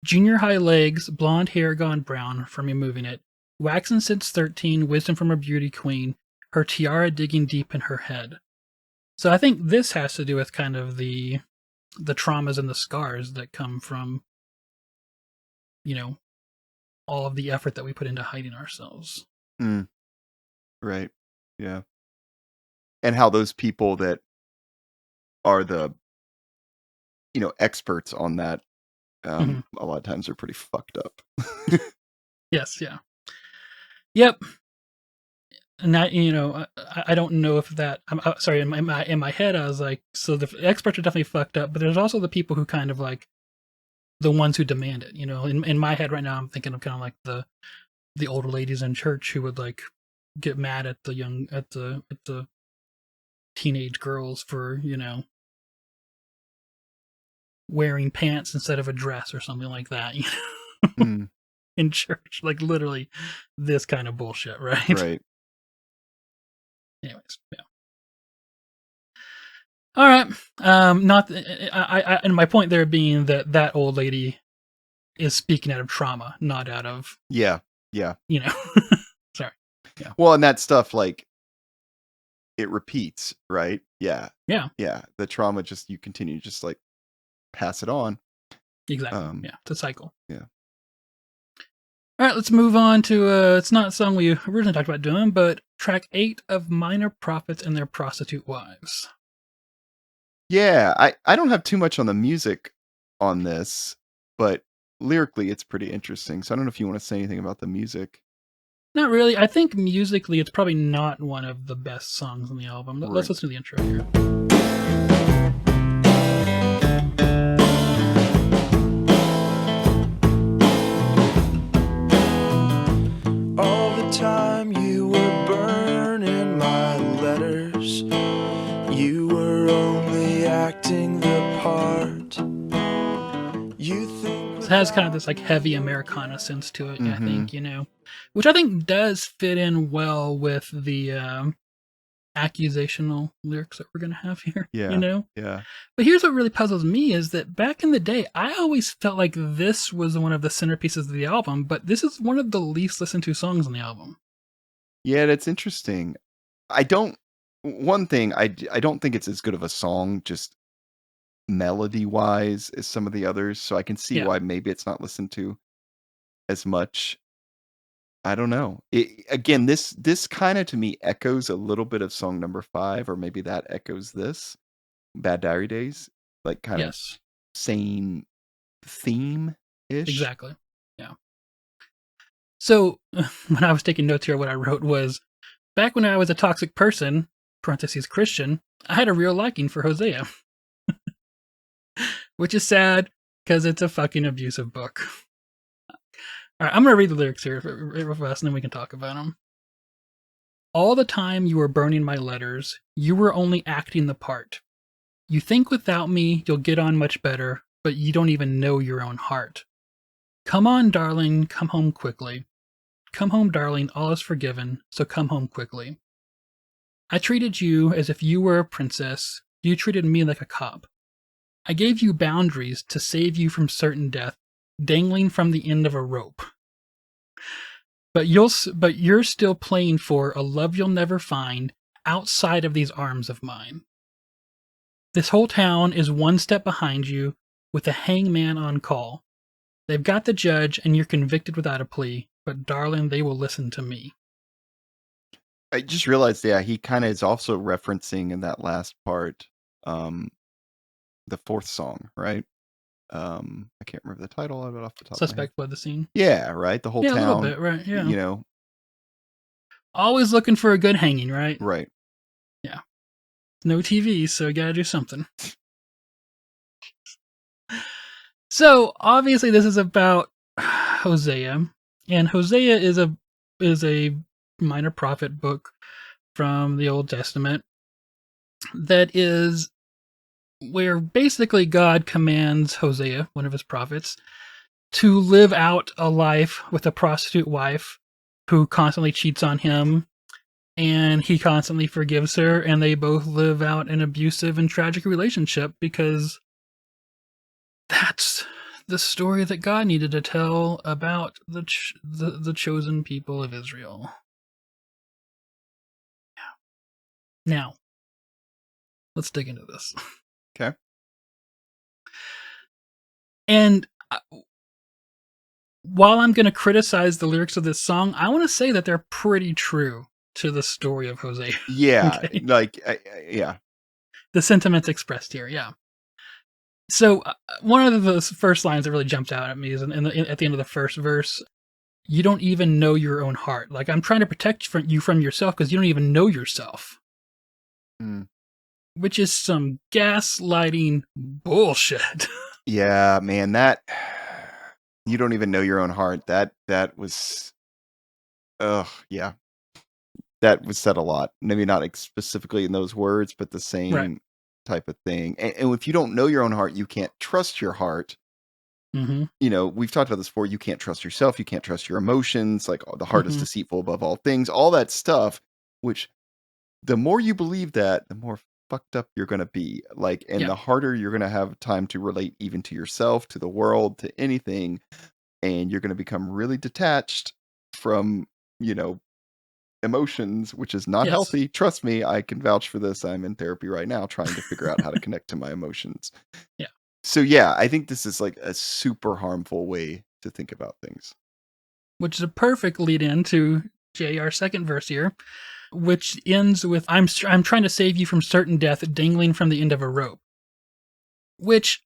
S1: Junior high legs, blonde hair gone brown from me moving it. Waxen since 13, wisdom from a beauty queen, her tiara digging deep in her head. So I think this has to do with kind of the traumas and the scars that come from, you know, all of the effort that we put into hiding ourselves.
S2: Mm, right. Yeah. And how those people that are the experts on that
S1: Mhm.
S2: a lot of times are pretty fucked up.
S1: Yes, yeah. Yep. And that, I don't know if that. I'm sorry. In my head, I was like, so the experts are definitely fucked up, but there's also the people who kind of like the ones who demand it. In my head right now, I'm thinking of kind of like the older ladies in church who would like get mad at the teenage girls for wearing pants instead of a dress or something like that.
S2: Mm,
S1: In church, like literally this kind of bullshit, right?
S2: right.
S1: Anyways, yeah. All right. Not and my point there being that old lady is speaking out of trauma, not out of
S2: Yeah. Yeah.
S1: you know. Sorry. Yeah.
S2: Well, and that stuff like it repeats, right? Yeah.
S1: Yeah.
S2: Yeah. The trauma just you continue to just like pass it on.
S1: Exactly. Yeah. It's a cycle.
S2: Yeah.
S1: All right. Let's move on to it's not a song we originally talked about doing, but track 8 of Minor Prophets and Their Prostitute Wives.
S2: Yeah, I don't have too much on the music on this, but lyrically it's pretty interesting. So I don't know if you want to say anything about the music.
S1: Not really. I think musically, it's probably not one of the best songs on the album. Let's
S2: Right.
S1: listen to the intro here.
S3: All the time you were burning my letters, you were only acting the part. You think
S1: It has kind of this like heavy Americana sense to it, I
S2: Mhm.
S1: think, which I think does fit in well with the accusational lyrics that we're going to have here,
S2: Yeah. Yeah.
S1: But here's what really puzzles me is that back in the day, I always felt like this was one of the centerpieces of the album, but this is one of the least listened to songs on the album.
S2: Yeah, that's interesting. I don't one thing I don't think it's as good of a song just melody wise as some of the others, so I can see
S1: Yeah.
S2: why maybe it's not listened to as much. I don't know. Again, this kind of to me echoes a little bit of song number 5, or maybe that echoes this Bad Diary Days, like kind of
S1: Yes.
S2: same theme ish.
S1: Exactly. Yeah. So when I was taking notes here, what I wrote was back when I was a toxic person, parentheses Christian, I had a real liking for Hosea, which is sad because it's a fucking abusive book. All right, I'm going to read the lyrics here real fast and then we can talk about them. All the time you were burning my letters, you were only acting the part. You think without me you'll get on much better, but you don't even know your own heart. Come on, darling, come home quickly. Come home, darling, all is forgiven, so come home quickly. I treated you as if you were a princess. You treated me like a cop. I gave you boundaries to save you from certain death, dangling from the end of a rope. But you're still playing for a love you'll never find outside of these arms of mine. This whole town is one step behind you with a hangman on call. They've got the judge and you're convicted without a plea, but darling, they will listen to me.
S2: I just realized, yeah, he kind of is also referencing in that last part, um, the 4th song, right? I can't remember the title of it off the top of my head.
S1: Suspect fled the scene.
S2: Yeah, right. The whole
S1: Yeah, a little
S2: town,
S1: bit, right? Yeah.
S2: you know,
S1: Always looking for a good hanging, right?
S2: right.
S1: Yeah. No TV, so you gotta do something. So obviously this is about Hosea, and Hosea is a minor prophet book from the Old Testament that is where basically God commands Hosea, one of his prophets, to live out a life with a prostitute wife who constantly cheats on him, and he constantly forgives her, and they both live out an abusive and tragic relationship because that's the story that God needed to tell about the chosen people of Israel. Yeah. Now, let's dig into this.
S2: Okay.
S1: And while I'm going to criticize the lyrics of this song, I want to say that they're pretty true to the story of Hosea.
S2: Yeah,
S1: Okay.
S2: like yeah.
S1: The sentiments expressed here, yeah. So one of the first lines that really jumped out at me is at the end of the first verse. You don't even know your own heart. Like, I'm trying to protect you from yourself because you don't even know yourself.
S2: Mm.
S1: Which is some gaslighting bullshit.
S2: Yeah, man, that you don't even know your own heart. That was yeah. That was said a lot. Maybe not specifically in those words, but the
S1: Right.
S2: same type of thing. And if you don't know your own heart, you can't trust your heart.
S1: Mm-hmm.
S2: You know, we've talked about this before. You can't trust yourself. You can't trust your emotions. Like, the heart is
S1: Mm-hmm.
S2: deceitful above all things. All that stuff. Which, the more you believe that, the more fucked up you're gonna be. Like, and
S1: Yeah.
S2: the harder you're gonna have time to relate even to yourself, to the world, to anything. And you're gonna become really detached from, you know, emotions, which is not
S1: Yes.
S2: healthy. Trust me, I can vouch for this. I'm in therapy right now trying to figure out how to connect to my emotions.
S1: Yeah.
S2: So yeah, I think this is like a super harmful way to think about things.
S1: Which is a perfect lead in to Jay, our second verse here, which ends with I'm trying to save you from certain death dangling from the end of a rope. Which,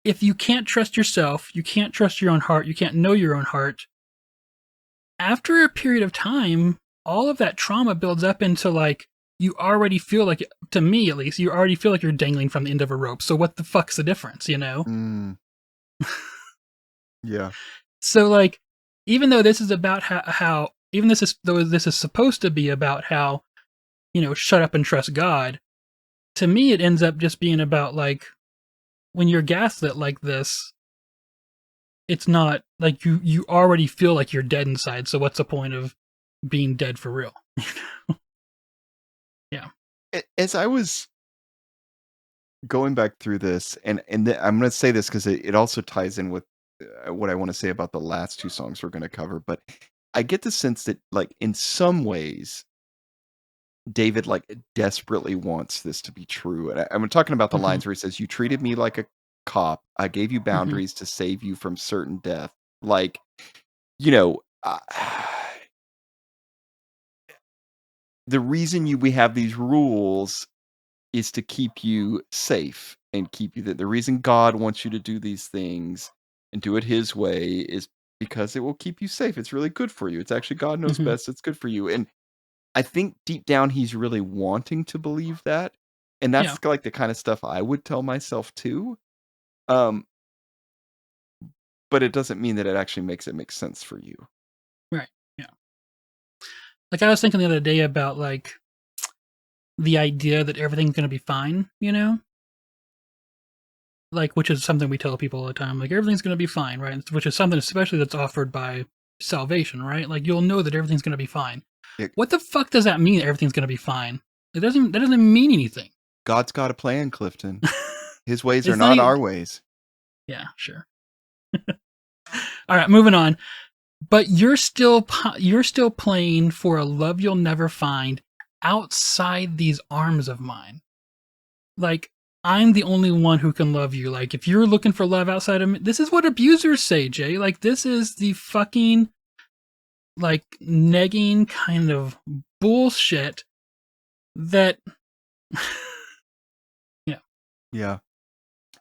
S1: if you can't trust yourself, you can't trust your own heart, you can't know your own heart, after a period of time, all of that trauma builds up into like, you already feel like, to me at least, you already feel like you're dangling from the end of a rope. So what the fuck's the difference, you know?
S2: Mm. Yeah.
S1: So like, even though this is about how even this is supposed to be about how, you know, shut up and trust God, to me it ends up just being about like, when you're gaslit like this, it's not like you already feel like you're dead inside. So what's the point of being dead for real? Yeah.
S2: As I was going back through this, and I'm going to say this because it also ties in with what I want to say about the last two songs we're going to cover. But I get the sense that, like, in some ways, David like desperately wants this to be true. And I'm talking about the
S1: Mm-hmm.
S2: lines where he says, "You treated me like a cop. I gave you
S1: Mm-hmm.
S2: boundaries to save you from certain death." Like, you know, the reason we have these rules is to keep you safe and keep you the reason God wants you to do these things and do it his way is because it will keep you safe. It's really good for you. It's actually God knows
S1: Mm-hmm.
S2: best. It's good for you. And I think deep down he's really wanting to believe that. And
S1: Yeah.
S2: that's like the kind of stuff I would tell myself too. Um, but it doesn't mean that it actually makes it make sense for you.
S1: Right. Yeah. Like I was thinking the other day about like the idea that everything's gonna be fine, you know? Like, which is something we tell people all the time, like everything's gonna be fine, right? Which is something especially that's offered by salvation, right? Like you'll know that everything's gonna be fine.
S2: It,
S1: What the fuck does that mean? Everything's gonna be fine. That doesn't mean anything.
S2: God's got a plan, Clifton. His ways are
S1: It's not
S2: not
S1: even.
S2: our ways.
S1: Yeah, sure. All right, moving on. But you're still playing for a love you'll never find outside these arms of mine. Like, I'm the only one who can love you. Like, if you're looking for love outside of me, this is what abusers say, Jay. Like, this is the fucking, like, negging kind of bullshit that, yeah,
S2: Yeah.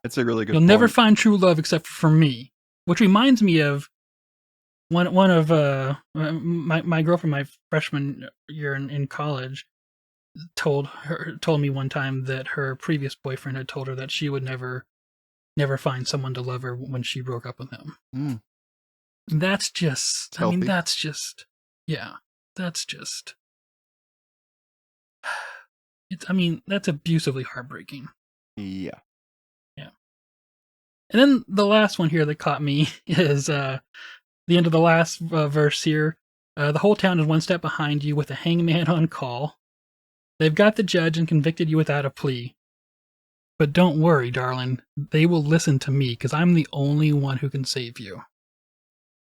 S2: It's a really
S1: you'll
S2: good
S1: never
S2: point.
S1: find true love except for me. Which reminds me of one of my girlfriend, my freshman year in college, told me one time that her previous boyfriend had told her that she would never find someone to love her when she broke up with him.
S2: Mm,
S1: That's just,
S2: it's
S1: I mean,
S2: healthy.
S1: that's just, yeah. That's just... that's abusively heartbreaking.
S2: Yeah.
S1: Yeah. And then the last one here that caught me is the end of the last verse here. The whole town is one step behind you with a hangman on call. They've got the judge and convicted you without a plea. But don't worry, darling. They will listen to me because I'm the only one who can save you.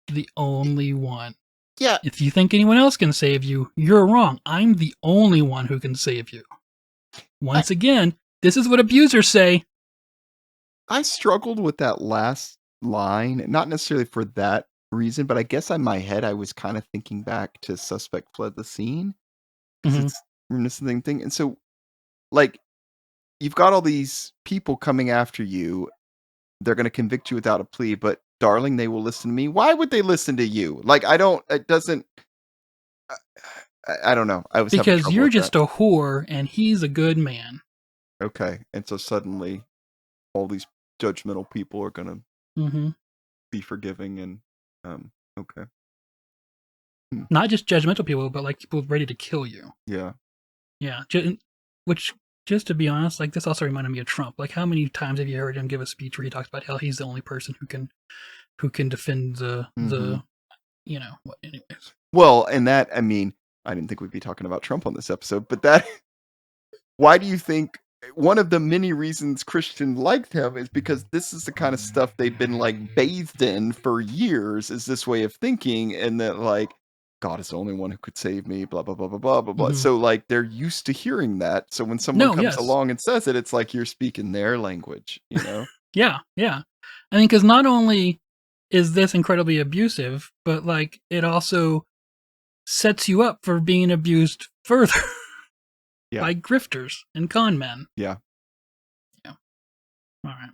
S1: The only one.
S2: Yeah.
S1: If you think anyone else can save you, you're wrong. I'm the only one who can save you. Once again, this is what abusers say.
S2: I struggled with that last line, not necessarily for that reason, but I guess in my head I was kind of thinking back to Suspect Fled the Scene because it's reminiscent of the thing. And so, like, you've got all these people coming after you. They're going to convict you without a plea, but darling, they will listen to me. Why would they listen to you? Like, I don't know. I was having
S1: Because
S2: trouble
S1: you're
S2: with
S1: just
S2: that.
S1: a whore and he's a good man.
S2: Okay. And so suddenly all these judgmental people are going to be forgiving and, okay.
S1: Not just judgmental people, but like people ready to kill you.
S2: Yeah.
S1: Yeah. Which, just to be honest, like this also reminded me of Trump. Like, how many times have you heard him give a speech where he talks about how he's the only person who can defend the anyways.
S2: Well, and that, I mean, I didn't think we'd be talking about Trump on this episode, but why do you think one of the many reasons Christian liked him is because this is the kind of stuff they've been like bathed in for years, is this way of thinking, and that like God is the only one who could save me, blah blah blah blah blah blah blah. So like they're used to hearing that. So when someone comes along and says it, it's like you're speaking their language, you know?
S1: Yeah. I mean, because not only is this incredibly abusive, but like it also sets you up for being abused further.
S2: Yeah.
S1: By grifters and con men.
S2: Yeah.
S1: All right.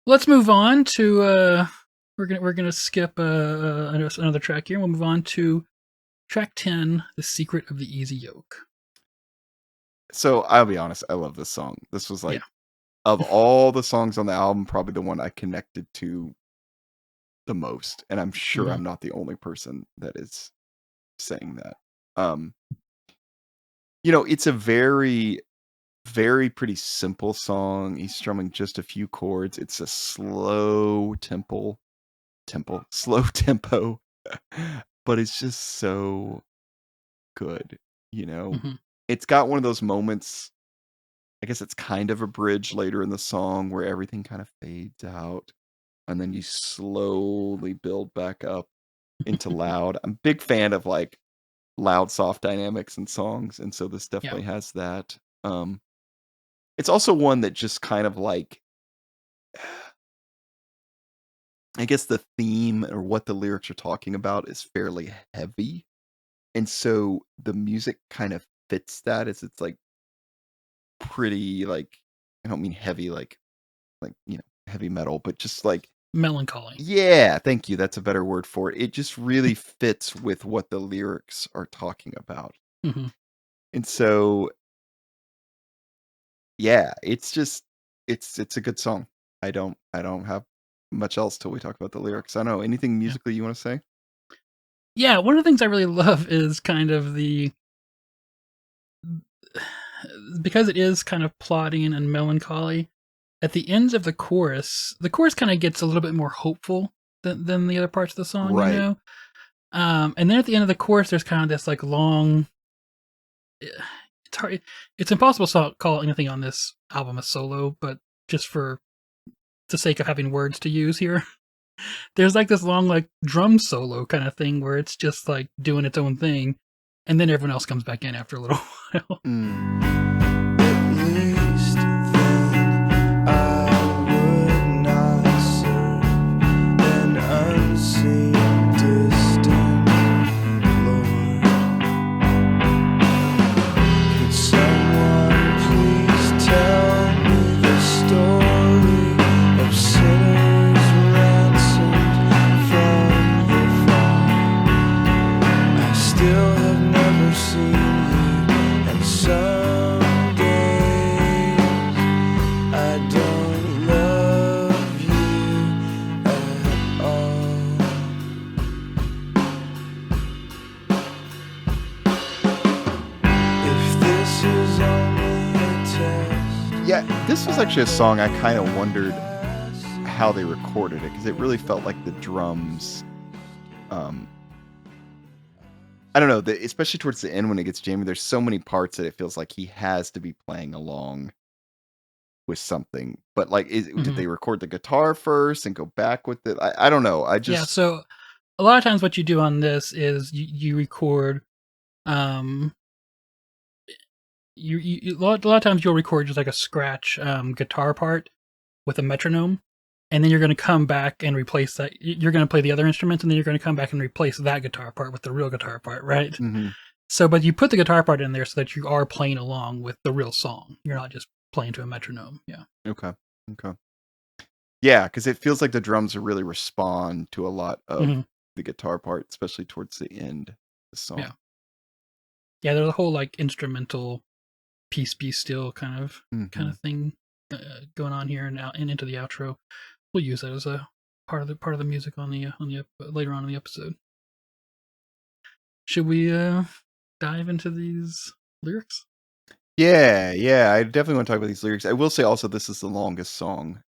S1: Let's move on to we're gonna skip another track here. We'll move on to track 10, "The Secret of the Easy Yoke."
S2: So I'll be honest, I love this song. This was like of all the songs on the album, probably the one I connected to the most, and I'm sure I'm not the only person that is saying that. It's a very, very pretty simple song. He's strumming just a few chords. It's a slow tempo, but it's just so good. It's got one of those moments. I guess it's kind of a bridge later in the song where everything kind of fades out, and then you slowly build back up into loud. I'm a big fan of like loud soft dynamics in songs, and so this definitely has that. It's also one that just kind of like, I guess the theme or what the lyrics are talking about is fairly heavy, and so the music kind of fits that, as it's like pretty, like, I don't mean heavy like heavy metal, but just like
S1: melancholy.
S2: Yeah, thank you. That's a better word for it. It just really fits with what the lyrics are talking about. And so, yeah, it's just it's a good song. I don't have much else till we talk about the lyrics. I don't know, anything musically you want to say?
S1: Yeah, one of the things I really love is kind of because it is kind of plotting and melancholy. At the ends of the chorus kind of gets a little bit more hopeful than the other parts of the song,
S2: Right.
S1: And then at the end of the chorus, there's kind of this like long. It's hard. It's impossible to call anything on this album a solo, but just for the sake of having words to use here, there's like this long like drum solo kind of thing where it's just like doing its own thing, and then everyone else comes back in after a little while.
S3: Still have never seen you, and some
S2: Yeah, this was actually a song I kind of wondered how they recorded it because it really felt like the drums. Um, I don't know, especially towards the end when it gets jammy. There's so many parts that it feels like he has to be playing along with something. But like, did
S1: Mhm.
S2: they record the guitar first and go back with it? I don't know. I
S1: Yeah,
S2: just
S1: so a lot of times what you do on this is you record, um, a lot of times you'll record just like a scratch, guitar part with a metronome, and then you're gonna come back and replace that. You're gonna play the other instruments, and then you're gonna come back and replace that guitar part with the real guitar part, right?
S2: mhm.
S1: So, but you put the guitar part in there so that you are playing along with the real song. You're not just playing to a metronome. Yeah.
S2: Okay. Okay. Yeah, because it feels like the drums really respond to a lot of
S1: Mhm.
S2: the guitar part, especially towards the end of the
S1: Yeah.
S2: song.
S1: Yeah, there's a whole, like, instrumental "Peace Be Still" kind
S2: Hmm.
S1: of thing, going on here and out and into the outro. We'll use that as a part of the music later on in the episode. Should we, dive into these lyrics?
S2: Yeah, yeah, I definitely want to talk about these lyrics. I will say also this is the longest song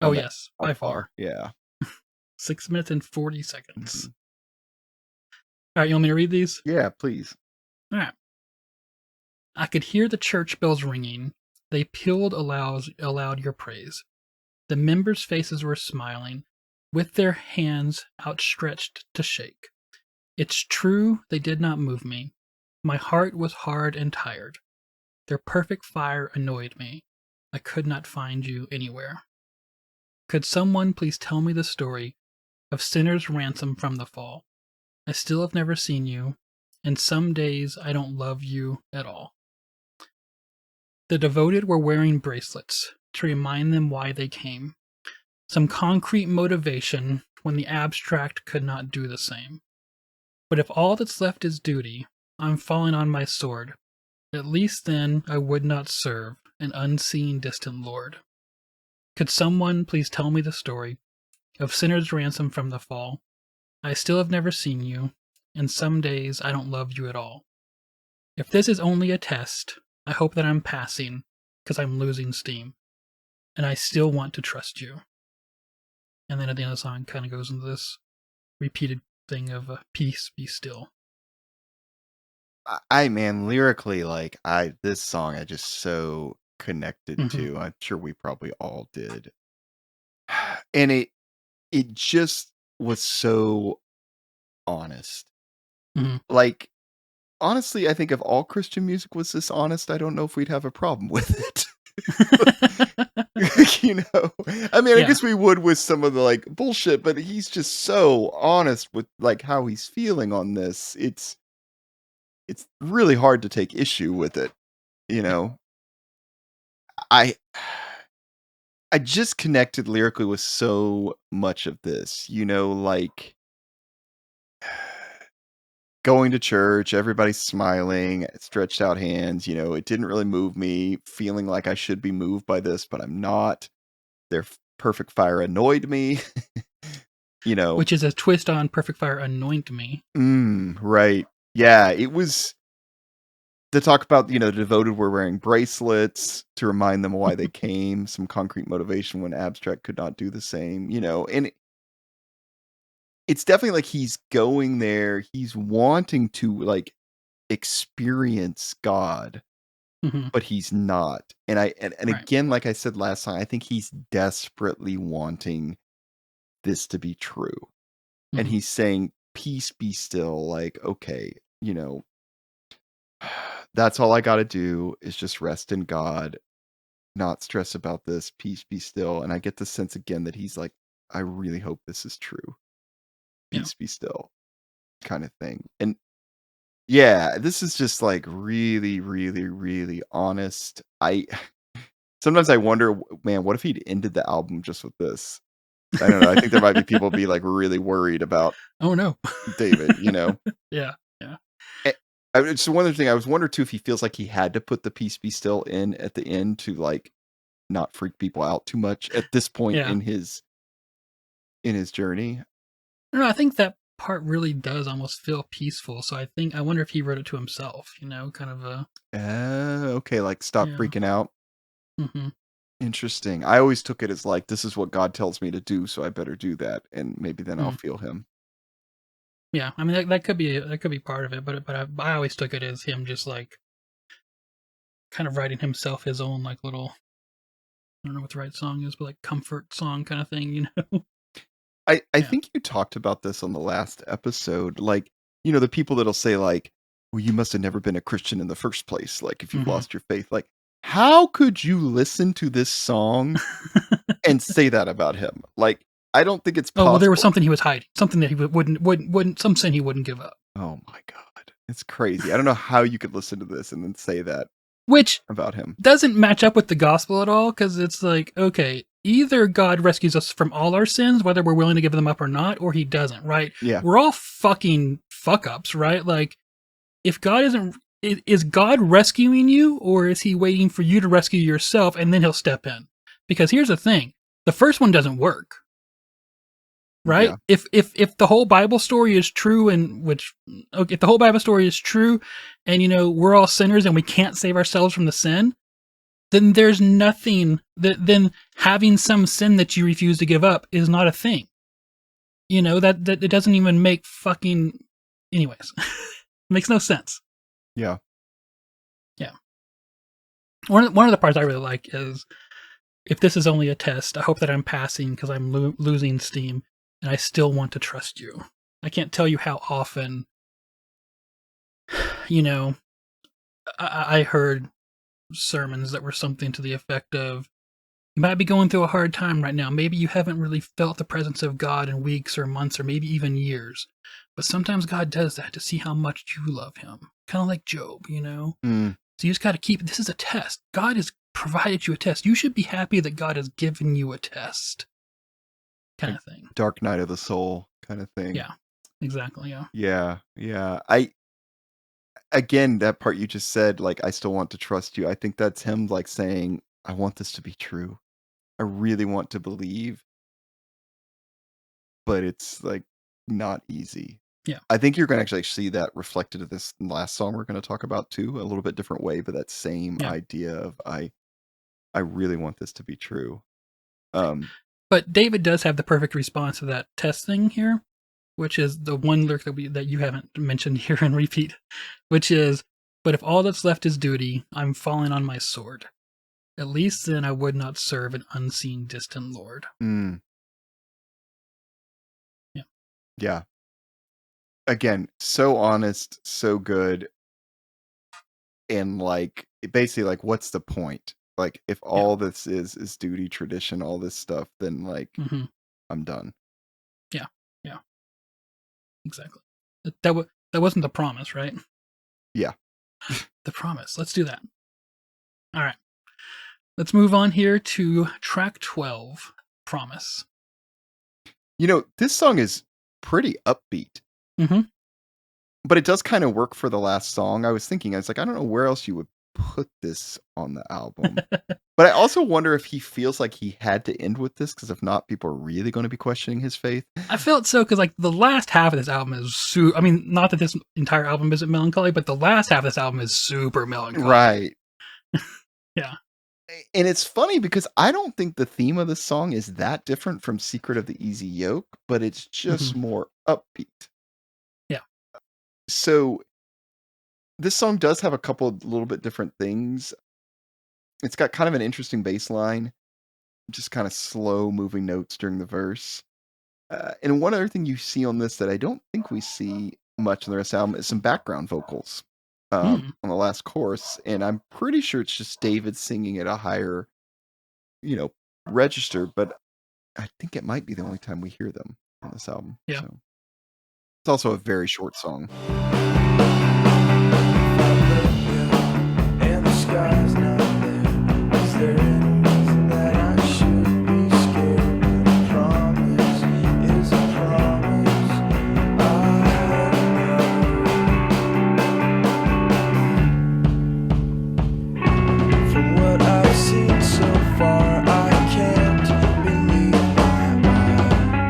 S1: Oh,
S2: on that
S1: yes,
S2: by
S1: by far.
S2: far. Yeah.
S1: 6 minutes and 40 seconds.
S2: Mhm.
S1: Alright, you want me to read these?
S2: Yeah, please.
S1: Alright. I could hear the church bells ringing. They pealed aloud your praise. The members' faces were smiling, with their hands outstretched to shake. It's true, they did not move me. My heart was hard and tired. Their perfect fire annoyed me. I could not find you anywhere. Could someone please tell me the story of sinners' ransom from the fall? I still have never seen you, and some days I don't love you at all. The devoted were wearing bracelets to remind them why they came. Some concrete motivation when the abstract could not do the same. But if all that's left is duty, I'm falling on my sword. At least then I would not serve an unseen distant lord. Could someone please tell me the story of sinners' ransom from the fall? I still have never seen you, and some days I don't love you at all. If this is only a test, I hope that I'm passing, because I'm losing steam, and I still want to trust you. And then at the end of the song, kind of goes into this repeated thing of peace, be still.
S2: Man, lyrically, like this song I just so connected
S1: Hmm.
S2: to. I'm sure we probably all did. And it just was so honest.
S1: Hmm.
S2: Like honestly, I think if all Christian music was this honest, I don't know if we'd have a problem with it. You know? I mean, I
S1: Yeah.
S2: guess we would with some of the, like, bullshit, but he's just so honest with, like, how he's feeling on this. It's really hard to take issue with it, you
S1: Yeah.
S2: know? I I just connected lyrically with so much of this, like going to church, everybody's smiling, stretched out hands, it didn't really move me, feeling like I should be moved by this, but I'm not. Their perfect fire annoyed me, you know.
S1: Which is a twist on Perfect Fire Anoint Me.
S2: Right. Yeah, it was to talk about, the devoted were wearing bracelets to remind them why they came, some concrete motivation when abstract could not do the same, and it's definitely like he's going there, he's wanting to like experience God,
S1: Hmm.
S2: but he's not. And
S1: Right.
S2: again, like I said last time, I think he's desperately wanting this to be true. And
S1: Hmm.
S2: he's saying, "Peace be still." Like, okay, you know, that's all I got to do is just rest in God, not stress about this. Peace be still. And I get the sense again that he's like, I really hope this is true.
S1: Yeah.
S2: Peace be still, kind of thing. And yeah, this is just like really, really, really honest. I sometimes I wonder, man, what if he'd ended the album just with this? I don't know. I think there might be people be like really worried about
S1: Oh no.
S2: David, you know?
S1: Yeah. Yeah.
S2: Eh, it's one other thing. I was wondering too if he feels like he had to put the "Peace Be Still" in at the end to like not freak people out too much at this point
S1: Yeah.
S2: in his journey.
S1: No, I think that part really does almost feel peaceful. So I wonder if he wrote it to himself. Kind of a
S2: Okay, like stop
S1: yeah.
S2: freaking out.
S1: Mm-hmm.
S2: Interesting. I always took it as like, this is what God tells me to do, so I better do that, and maybe then I'll feel him.
S1: Yeah, I mean that could be part of it, but I always took it as him just like kind of writing himself his own like little, I don't know what the right song is, but like comfort song kind of thing, you know?
S2: I
S1: Yeah.
S2: think you talked about this on the last episode. Like, the people that'll say like, well, you must have never been a Christian in the first place, like if you've
S1: Mhm.
S2: lost your faith. Like, how could you listen to this song and say that about him? Like, I don't think it's
S1: Oh well, there was
S2: possible.
S1: something he was hiding, something that he wouldn't some sin he wouldn't give up.
S2: Oh my God. It's crazy. I don't know how you could listen to this and then say that
S1: Which
S2: about him.
S1: doesn't match up with the gospel at all, because it's like, okay, either God rescues us from all our sins, whether we're willing to give them up or not, or he doesn't, right?
S2: Yeah.
S1: We're all fucking fuck ups, right? Like, if God is God rescuing you, or is he waiting for you to rescue yourself and then he'll step in? Because here's the thing, the first one doesn't work. Right?
S2: Yeah.
S1: If the whole Bible story is true, if the whole Bible story is true, and we're all sinners and we can't save ourselves from the sin, then there's nothing then having some sin that you refuse to give up is not a thing. That it doesn't even make fucking anyways. Makes no sense.
S2: Yeah.
S1: Yeah. One of the parts I really like is, if this is only a test, I hope that I'm passing because I'm losing steam. And I still want to trust you. I can't tell you how often, I heard sermons that were something to the effect of, you might be going through a hard time right now. Maybe you haven't really felt the presence of God in weeks or months or maybe even years. But sometimes God does that to see how much you love him. Kind of like Job, So you just got to this is a test. God has provided you a test. You should be happy that God has given you a test. Kind of thing.
S2: Dark night of the soul kind of thing.
S1: Yeah, exactly. Yeah.
S2: Yeah. Again, that part you just said, like, I still want to trust you. I think that's him like saying, I want this to be true. I really want to believe. But it's like not easy.
S1: Yeah.
S2: I think you're going to actually see that reflected in this last song we're going to talk about too, a little bit different way, but that same idea of I really want this to be true.
S1: But David does have the perfect response to that test thing here, which is the one lyric that you haven't mentioned here and repeat, which is, but if all that's left is duty, I'm falling on my sword. At least then I would not serve an unseen distant Lord. Yeah.
S2: Yeah. Again, so honest, so good. And like, basically like, what's the point? Like, if all this is duty, tradition, all this stuff, then like, I'm done.
S1: Yeah. Exactly. That wasn't the promise, right?
S2: Yeah.
S1: The promise. Let's do that. All right. Let's move on here to track 12, Promise.
S2: This song is pretty upbeat. But it does kind of work for the last song. I was thinking, I was like, I don't know where else you would put this on the album. But I also wonder if he feels like he had to end with this, because if not, people are really going to be questioning his faith.
S1: I felt so, because like the last half of this album is I mean, not that this entire album isn't melancholy, but the last half of this album is super melancholy.
S2: Right.
S1: Yeah.
S2: And it's funny because I don't think the theme of this song is that different from Secret of the Easy Yoke, but it's just more upbeat.
S1: Yeah.
S2: So this song does have a couple of little bit different things. It's got kind of an interesting bass line, just kind of slow moving notes during the verse. And one other thing you see on this that I don't think we see much in the rest of the album is some background vocals on the last chorus. And I'm pretty sure it's just David singing at a higher, register, but I think it might be the only time we hear them on this album.
S1: Yeah.
S2: So. It's also a very short song.
S3: And the sky's not there. Is there any reason that I should be scared? A promise is a promise. From what I've seen so far, I can't believe my eyes.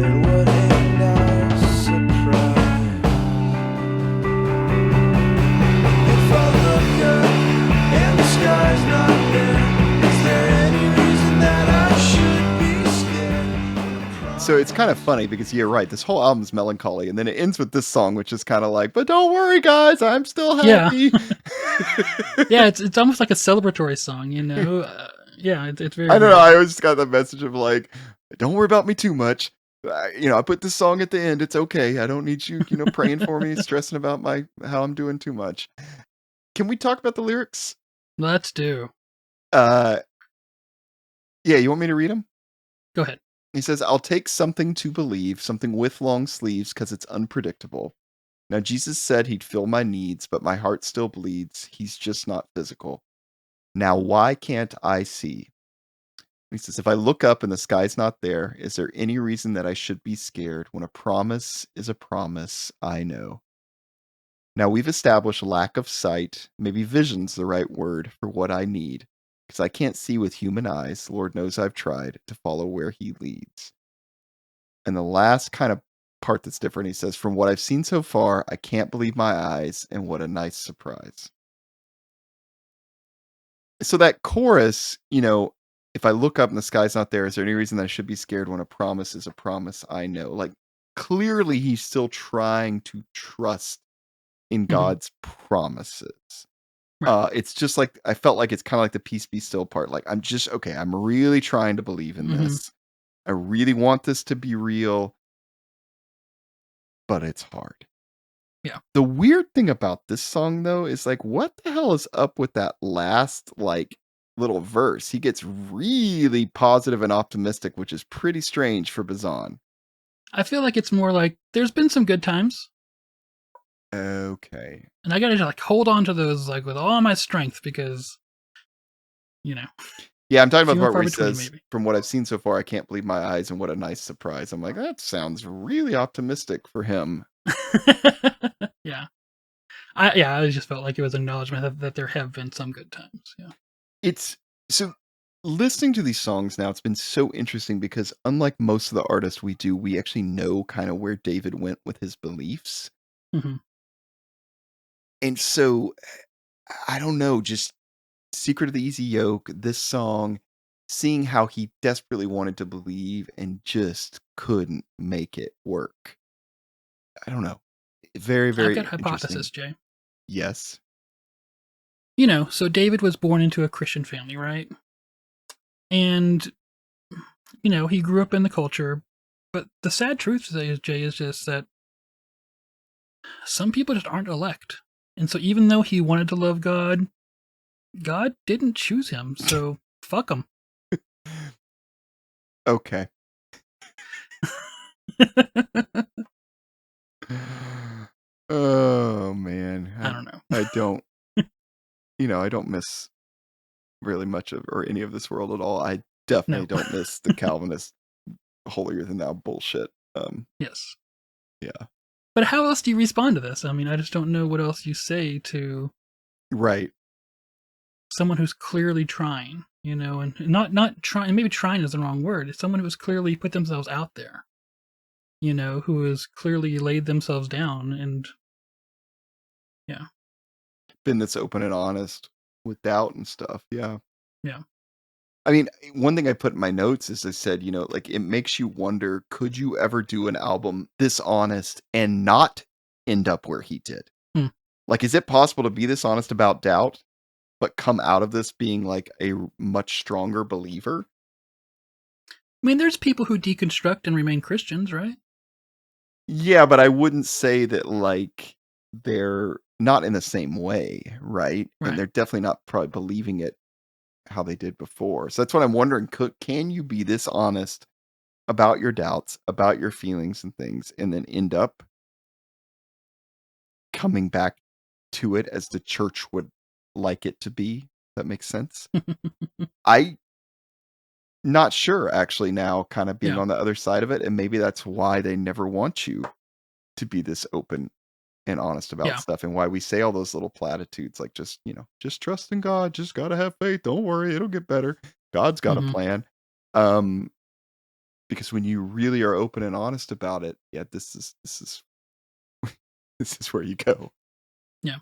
S3: And what a nice surprise.
S2: it's kind of funny because you're right. This whole album's melancholy, and then it ends with this song, which is kind of like, "But don't worry, guys, I'm still
S1: Yeah.
S2: happy."
S1: Yeah, it's almost like a celebratory song, yeah, it's very
S2: I don't know.
S1: weird.
S2: I always got the message of like, "Don't worry about me too much." I put this song at the end. It's okay. I don't need you, praying for me, stressing about how I'm doing too much. Can we talk about the lyrics?
S1: Let's do.
S2: Uh, yeah, you want me to read them?
S1: Go ahead.
S2: He says, "I'll take something to believe, something with long sleeves, because it's unpredictable. Now, Jesus said he'd fill my needs, but my heart still bleeds. He's just not physical. Now, why can't I see?" He says, "If I look up and the sky's not there, is there any reason that I should be scared when a promise is a promise I know? Now, we've established lack of sight. Maybe vision's the right word for what I need, because I can't see with human eyes. Lord knows I've tried to follow where he leads." And the last kind of part that's different, he says, "From what I've seen so far, I can't believe my eyes, and what a nice surprise." So that chorus, if I look up and the sky's not there, is there any reason that I should be scared when a promise is a promise I know? Like, clearly he's still trying to trust in
S1: Mhm.
S2: God's promises.
S1: Right.
S2: It's just like, I felt like it's kind of like the peace be still part. Like, I'm really trying to believe in
S1: Mhm.
S2: this. I really want this to be real, but it's hard.
S1: Yeah.
S2: The weird thing about this song, though, is like, what the hell is up with that last, like, little verse? He gets really positive and optimistic, which is pretty strange for Bazan.
S1: I feel like it's more like there's been some good times,
S2: Okay.
S1: and I gotta like hold on to those like with all my strength because you know
S2: Yeah, I'm talking about the
S1: few and
S2: part where
S1: far
S2: he
S1: between
S2: says,
S1: maybe.
S2: "From what I've seen so far, I can't believe my eyes, and what a nice surprise." I'm like, that sounds really optimistic for him.
S1: Yeah. I just felt like it was acknowledgement that there have been some good times. Yeah.
S2: It's so listening to these songs now, it's been so interesting because unlike most of the artists we do, we actually know kind of where David went with his beliefs.
S1: Hmm.
S2: And so I don't know, just Secret of the Easy Yoke, this song, seeing how he desperately wanted to believe and just couldn't make it work. I don't know. Very,
S1: I've got
S2: very
S1: a
S2: interesting.
S1: hypothesis, Jay.
S2: Yes.
S1: So David was born into a Christian family, right? And he grew up in the culture. But the sad truth is, Jay, is just that some people just aren't elect. And so even though he wanted to love God, God didn't choose him. So fuck him.
S2: Okay. Oh man.
S1: I don't know.
S2: I don't I don't miss really much of or any of this world at all. I definitely
S1: No.
S2: don't miss the Calvinist holier than thou bullshit.
S1: Yes.
S2: Yeah.
S1: But how else do you respond to this? I mean, I just don't know what else you say to
S2: Right.
S1: someone who's clearly trying, and not trying. Maybe trying is the wrong word. It's someone who has clearly put themselves out there, who has clearly laid themselves down, and yeah,
S2: Been this open and honest with doubt and stuff. Yeah.
S1: yeah,
S2: I mean, one thing I put in my notes is I said, like it makes you wonder, could you ever do an album this honest and not end up where he did?
S1: hmm.
S2: Like, is it possible to be this honest about doubt, but come out of this being like a much stronger believer?
S1: I mean, there's people who deconstruct and remain Christians, right?
S2: Yeah, but I wouldn't say that like they're not in the same way, right? And
S1: Right.
S2: they're definitely not probably believing it how they did before. So that's what I'm wondering. Can you be this honest about your doubts, about your feelings and things, and then end up coming back to it as the church would like it to be? That makes sense. I not sure actually now kind of being
S1: Yeah,
S2: on the other side of it, and maybe that's why they never want you to be this open and honest about
S1: yeah,
S2: stuff, and why we say all those little platitudes like just trust in God, just gotta have faith, don't worry, it'll get better. God's got a
S1: hmm,
S2: plan. Um because when you really are open and honest about it, yeah, this is this is where you go.
S1: yeah.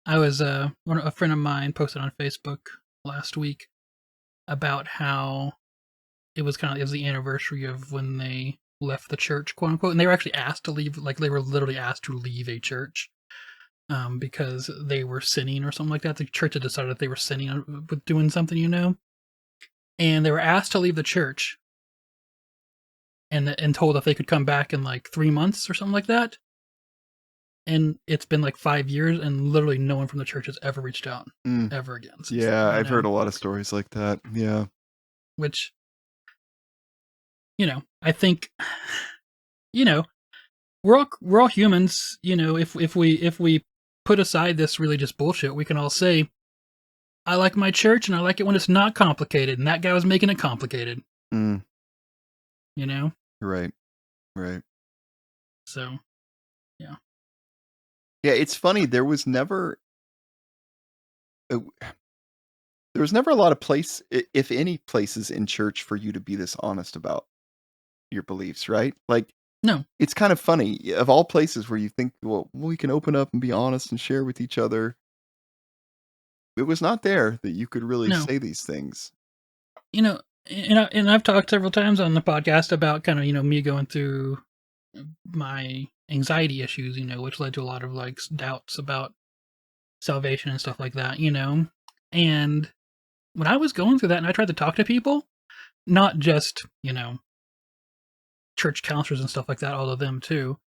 S1: I was a friend of mine posted on Facebook last week about how it was the anniversary of when they left the church, quote unquote, and they were actually asked to leave. Like they were literally asked to leave a church because they were sinning or something like that. The church had decided that they were sinning with doing something, and they were asked to leave the church and told if they could come back in like 3 months or something like that. And it's been like 5 years, and literally no one from the church has ever reached out ever again.
S2: Yeah, I've heard a lot of stories like that. Yeah.
S1: Which, I think, we're all humans. If we put aside this religious bullshit, we can all say, I like my church, and I like it when it's not complicated. And that guy was making it complicated.
S2: Mm.
S1: Right. So, yeah.
S2: Yeah, it's funny. There was never a lot of place, if any places in church for you to be this honest about your beliefs, right? Like,
S1: No.
S2: it's kind of funny. Of all places where you think, well, we can open up and be honest and share with each other, it was not there that you could really
S1: No.
S2: say these things.
S1: And I've talked several times on the podcast about kind of, me going through my anxiety issues, which led to a lot of like doubts about salvation and stuff like that, and when I was going through that and I tried to talk to people, not just, church counselors and stuff like that, although them too,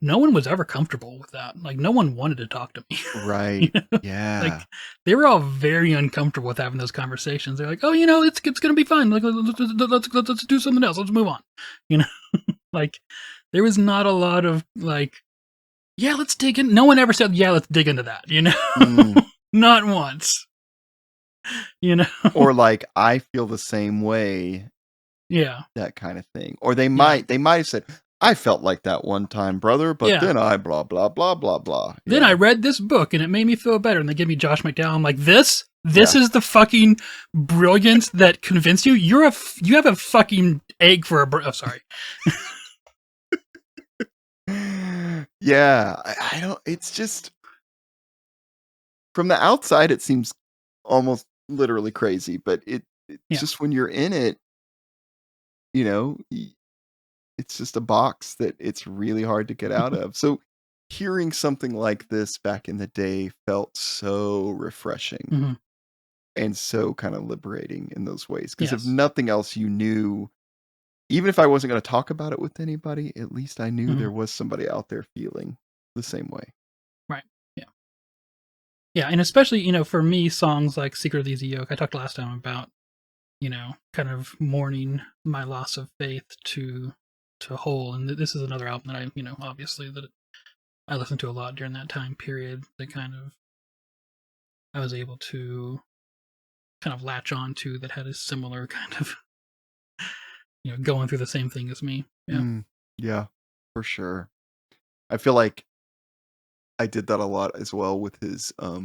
S1: no one was ever comfortable with that. Like, no one wanted to talk to me.
S2: Right. Yeah.
S1: Like, they were all very uncomfortable with having those conversations. They're like, oh, it's going to be fine. Like, let's do something else. Let's move on. Like, there was not a lot of, like, yeah, let's dig in. No one ever said, yeah, let's dig into that, Not once.
S2: Or like, I feel the same way.
S1: Yeah.
S2: That kind of thing. Or they might have said, I felt like that one time, brother, but then I blah, blah, blah, blah, blah.
S1: Then I read this book and it made me feel better. And they give me Josh McDowell. I'm like, this is the fucking brilliance that convinced you? You have a fucking egg for a sorry.
S2: Yeah. I don't, it's just, from the outside, it seems almost literally crazy, but it's just when you're in it, it's just a box that it's really hard to get out of. So hearing something like this back in the day felt so refreshing and so kind of liberating in those ways. Because if nothing else, you knew, even if I wasn't going to talk about it with anybody, at least I knew there was somebody out there feeling the same way.
S1: Right. Yeah. Yeah. And especially, for me, songs like Secret of the Easy Yoke, I talked last time about, kind of mourning my loss of faith to whole. And this is another album that I, obviously that I listened to a lot during that time period that kind of I was able to kind of latch on to, that had a similar kind of, going through the same thing as me. Yeah.
S2: Yeah, for sure. I feel like I did that a lot as well with his, I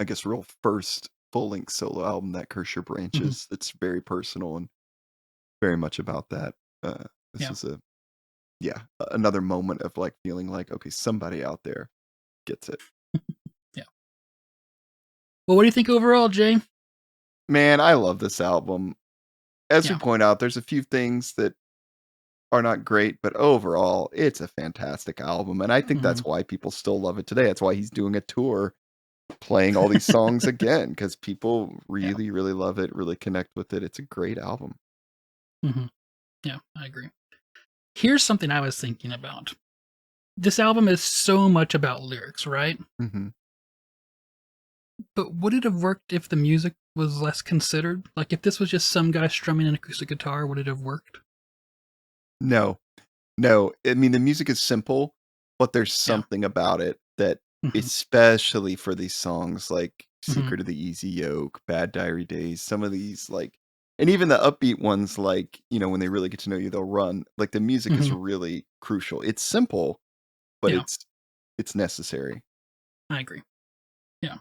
S2: guess, real first full-length solo album, that Curse Your Branches. That's very personal and very much about that. This is another moment of like feeling like, okay, somebody out there gets it.
S1: Yeah. Well, what do you think overall, Jay?
S2: Man, I love this album. As we point out, there's a few things that are not great, but overall, it's a fantastic album. And I think that's why people still love it today. That's why he's doing a tour playing all these songs again, because people really, really love it, really connect with it. It's a great album.
S1: Yeah, I agree. Here's something I was thinking about. This album is so much about lyrics, right? But would it have worked if the music was less considered? Like, if this was just some guy strumming an acoustic guitar, would it have worked?
S2: No. I mean, the music is simple, but there's something about it that, especially for these songs like Secret of the Easy Yoke, Bad Diary Days, some of these, like, and even the upbeat ones, like, when they really get to know you, they'll run. Like, the music is really crucial. It's simple, but it's necessary.
S1: I agree. Yeah.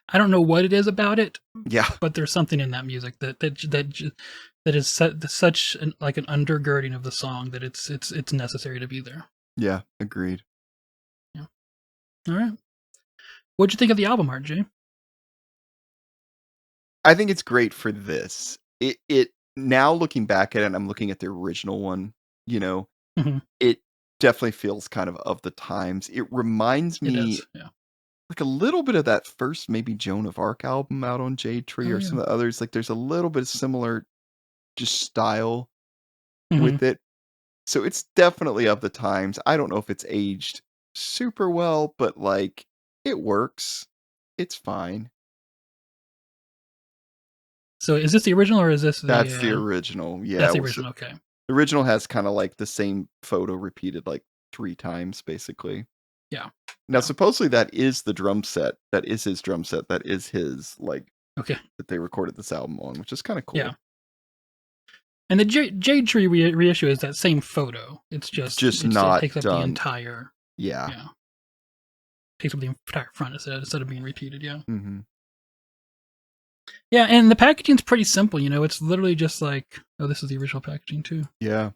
S1: I don't know what it is about it.
S2: Yeah.
S1: But there's something in that music that is such an undergirding of the song that it's necessary to be there.
S2: Yeah, agreed.
S1: Yeah. All right. What'd you think of the album art, Jay?
S2: I think it's great for this. It now looking back at it, and I'm looking at the original one, you know,
S1: Mhm.
S2: it definitely feels kind of the times. It reminds
S1: It
S2: me
S1: does, yeah.
S2: like a little bit of that first maybe Joan of Arc album out on Jade Tree
S1: Oh,
S2: or
S1: yeah.
S2: some of the others. Like there's a little bit of similar just style
S1: Mhm.
S2: with it. So it's definitely of the times. I don't know if it's aged super well, but like it works. It's fine.
S1: So is this the original or is this
S2: That's the
S1: the
S2: original. Yeah.
S1: that's the original, okay.
S2: The original has kind of like the same photo repeated like 3 times basically.
S1: Yeah.
S2: Now
S1: Yeah.
S2: supposedly that is the drum set. That is his drum set. That is his like
S1: Okay.
S2: that they recorded this album on, which is kind of
S1: Yeah.
S2: cool.
S1: And the Jade Tree reissue is that same photo. It's just
S2: Just
S1: it
S2: not
S1: takes up the
S2: done.
S1: entire
S2: Yeah.
S1: yeah. Takes up the entire front instead of being repeated, yeah.
S2: Mhm.
S1: Yeah, and the packaging's pretty simple, you know, it's literally just like oh, this is the original packaging too.
S2: Yeah.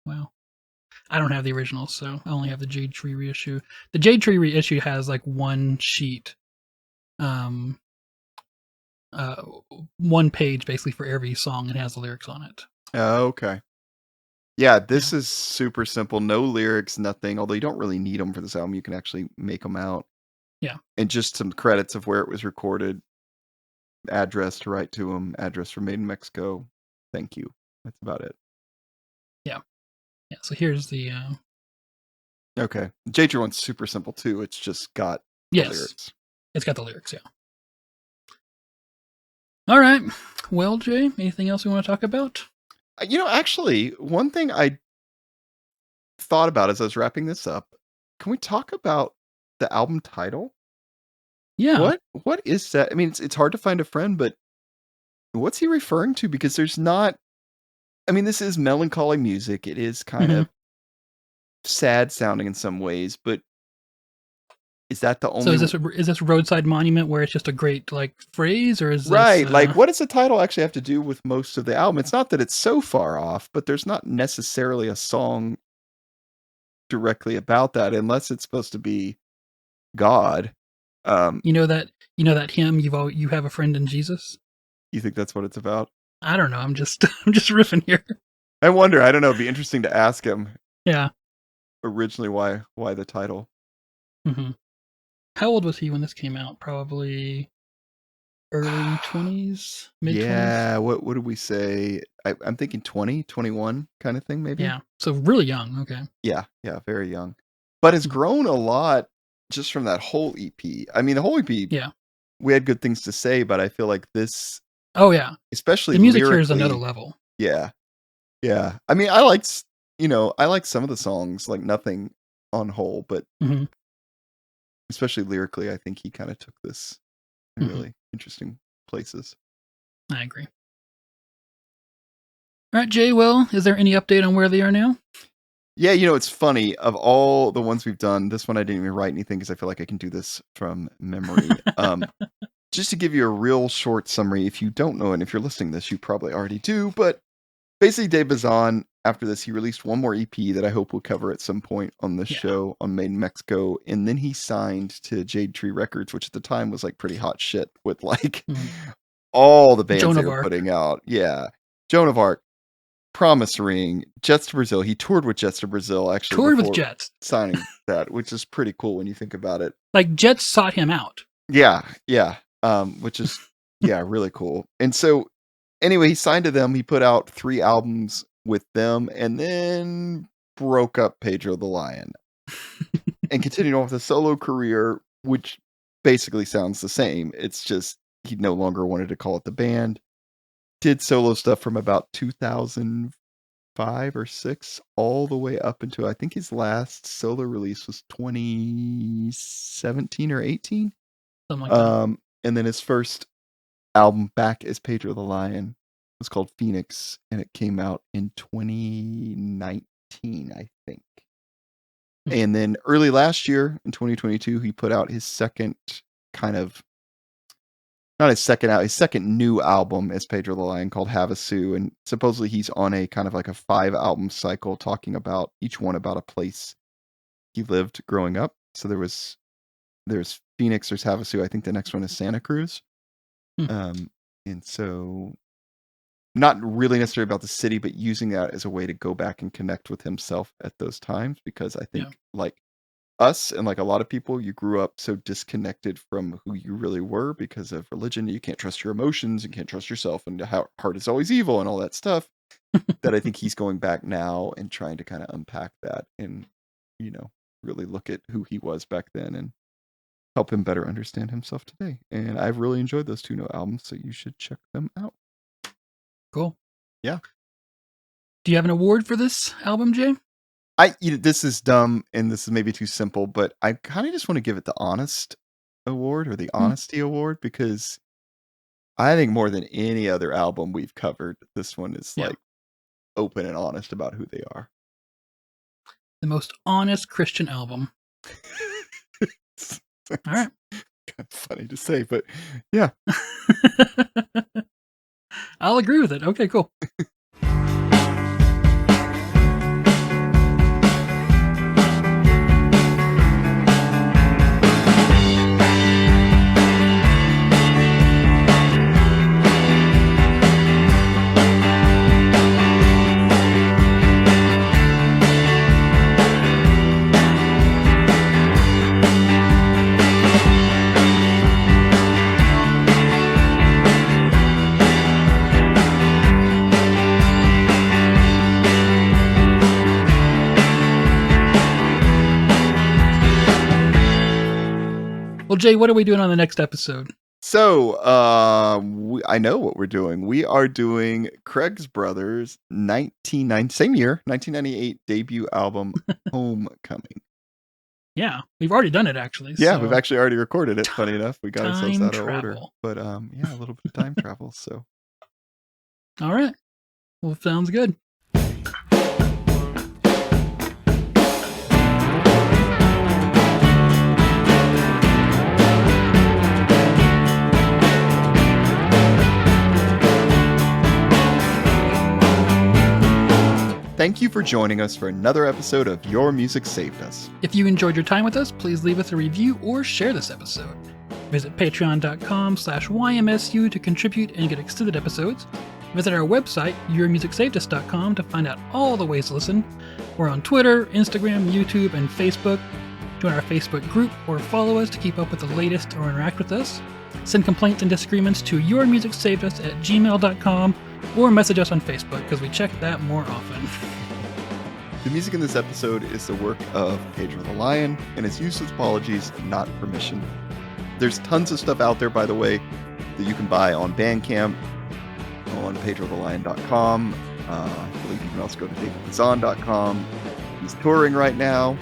S1: Wow. I don't have the original, so I only have the Jade Tree reissue. The Jade Tree reissue has like one sheet, um, uh, one page basically for every song and has the lyrics on it.
S2: Oh, okay. Yeah,
S1: Yeah.
S2: this is super simple. No lyrics, nothing. Although you don't really need them for this album. You can actually make them out.
S1: Yeah.
S2: And just some credits of where it was recorded, address to write to them, address for Made in Mexico. Thank you. That's about it.
S1: Yeah. Yeah. So here's the
S2: Okay. JJ one's super simple too. It's just got the
S1: yes,
S2: lyrics.
S1: it's got the lyrics. Yeah. All right. Well, Jay, anything else we want to talk about?
S2: Actually, one thing I thought about as I was wrapping this up, can we talk about the album title?
S1: Yeah.
S2: What is that? I mean, it's hard to find a friend, but what's he referring to? Because there's not I mean, this is melancholy music. It is kind
S1: Hmm.
S2: of sad sounding in some ways, but is that the
S1: So
S2: only
S1: is this roadside monument where it's just a great like phrase, or is this?
S2: right? Like, what does the title actually have to do with most of the album? It's not that it's so far off, but there's not necessarily a song directly about that, unless it's supposed to be God. Um,
S1: You know that hymn you have a friend in Jesus.
S2: you think that's what it's about?
S1: I don't know. I'm just I'm just riffing here.
S2: I wonder. I don't know. It'd be interesting to ask him
S1: Yeah.
S2: originally why the title.
S1: Hmm. How old was he when this came out? Probably early 20s, mid 20s.
S2: Yeah. What did we say? I'm thinking 20, 21 kind of thing, maybe.
S1: Yeah. So really young. Okay.
S2: Yeah, yeah, very young. But has
S1: Mhm.
S2: grown a lot just from that whole EP. I mean, the whole EP,
S1: Yeah.
S2: we had good things to say, but I feel like this,
S1: Oh yeah.
S2: especially
S1: The music here is another
S2: lyrically,
S1: level.
S2: yeah, yeah. I mean, I like some of the songs, like Nothing on whole, but
S1: Hmm.
S2: especially lyrically, I think he kind of took this in
S1: Hmm.
S2: really interesting places.
S1: I agree. All right, Jay. Well, is there any update on where they are now?
S2: Yeah, it's funny. Of all the ones we've done, this one I didn't even write anything because I feel like I can do this from memory. Just to give you a real short summary, if you don't know it, and if you're listening to this, you probably already do, but basically Dave Bazan, after this, he released one more EP that I hope we'll cover at some point on this
S1: Yeah.
S2: show on Made in Mexico, and then he signed to Jade Tree Records, which at the time was like pretty hot shit with like
S1: Mhm.
S2: all the bands
S1: Joan
S2: they
S1: of
S2: were
S1: Arc.
S2: putting out. Yeah. Joan of Arc, Promise Ring, Jets to Brazil. He toured with Jets to Brazil actually
S1: Toured with
S2: before
S1: Jets.
S2: signing that, which is pretty cool when you think about it.
S1: Like Jets sought him out.
S2: Yeah, yeah. Which is yeah, really cool. And so anyway, he signed to them. He put out 3 albums with them and then broke up Pedro the Lion and continued on with a solo career, which basically sounds the same. It's just he no longer wanted to call it the band. Did solo stuff from about 2005 or 6 all the way up until I think his last solo release was 2017 or 18.
S1: Something like that.
S2: And then his first album back as Pedro the Lion was called Phoenix, and it came out in 2019, I think.
S1: Mhm.
S2: And then early last year in 2022, he put out his second kind of not his second new album as Pedro the Lion called Havasu, and supposedly he's on a kind of like a 5 album cycle talking about each one about a place he lived growing up. So there's Phoenix, there's Havasu, I think the next one is Santa Cruz.
S1: Hmm.
S2: And so not really necessarily about the city, but using that as a way to go back and connect with himself at those times. Because I think,
S1: Yeah.
S2: like us and like a lot of people, you grew up so disconnected from who you really were because of religion. You can't trust your emotions, you can't trust yourself, and how heart is always evil and all that stuff. That I think he's going back now and trying to kind of unpack that and, really look at who he was back then and help him better understand himself today. And I've really enjoyed those 2 No albums, so you should check them out.
S1: Cool.
S2: Yeah.
S1: Do you have an award for this album, Jay?
S2: This is dumb and this is maybe too simple, but I kind of just want to give it the Honest Award or the Honesty Award because I think more than any other album we've covered, this one is
S1: Yeah.
S2: like open and honest about who they are.
S1: The most honest Christian album. All right.
S2: Kind of funny to say, but yeah.
S1: I'll agree with it. Okay, cool. Well, Jay, what are we doing on the next episode?
S2: So, I know what we're doing. We are doing Craig's Brothers' 1998 debut album, Homecoming.
S1: Yeah, we've already done it, actually.
S2: Yeah,
S1: so
S2: we've actually already recorded it. Funny enough, we got ourselves
S1: time
S2: out of order.
S1: travel.
S2: But yeah, a little bit of time travel. So,
S1: All right. Well, sounds good.
S2: thank you for joining us for another episode of Your Music Saved Us.
S1: If you enjoyed your time with us, please leave us a review or share this episode. Visit patreon.com/YMSU to contribute and get extended episodes. Visit our website, yourmusicsavedus.com, to find out all the ways to listen. We're on Twitter, Instagram, YouTube, and Facebook. Join our Facebook group or follow us to keep up with the latest or interact with us. Send complaints and disagreements to yourmusicsavedus@gmail.com or message us on Facebook because we check that more often.
S2: The music in this episode is the work of Pedro the Lion and is used with apologies, not permission. There's tons of stuff out there, by the way, that you can buy on Bandcamp, on pedrothelion.com. I believe you can also go to davidbazan.com. He's touring right now,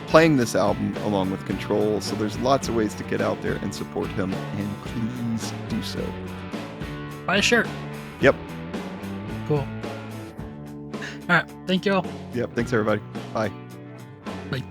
S2: playing this album along with Control, so there's lots of ways to get out there and support him, and please do so.
S1: Buy a shirt.
S2: Yep.
S1: Cool. All right. Thank you all.
S2: Yep. Thanks, everybody. Bye.
S1: Bye.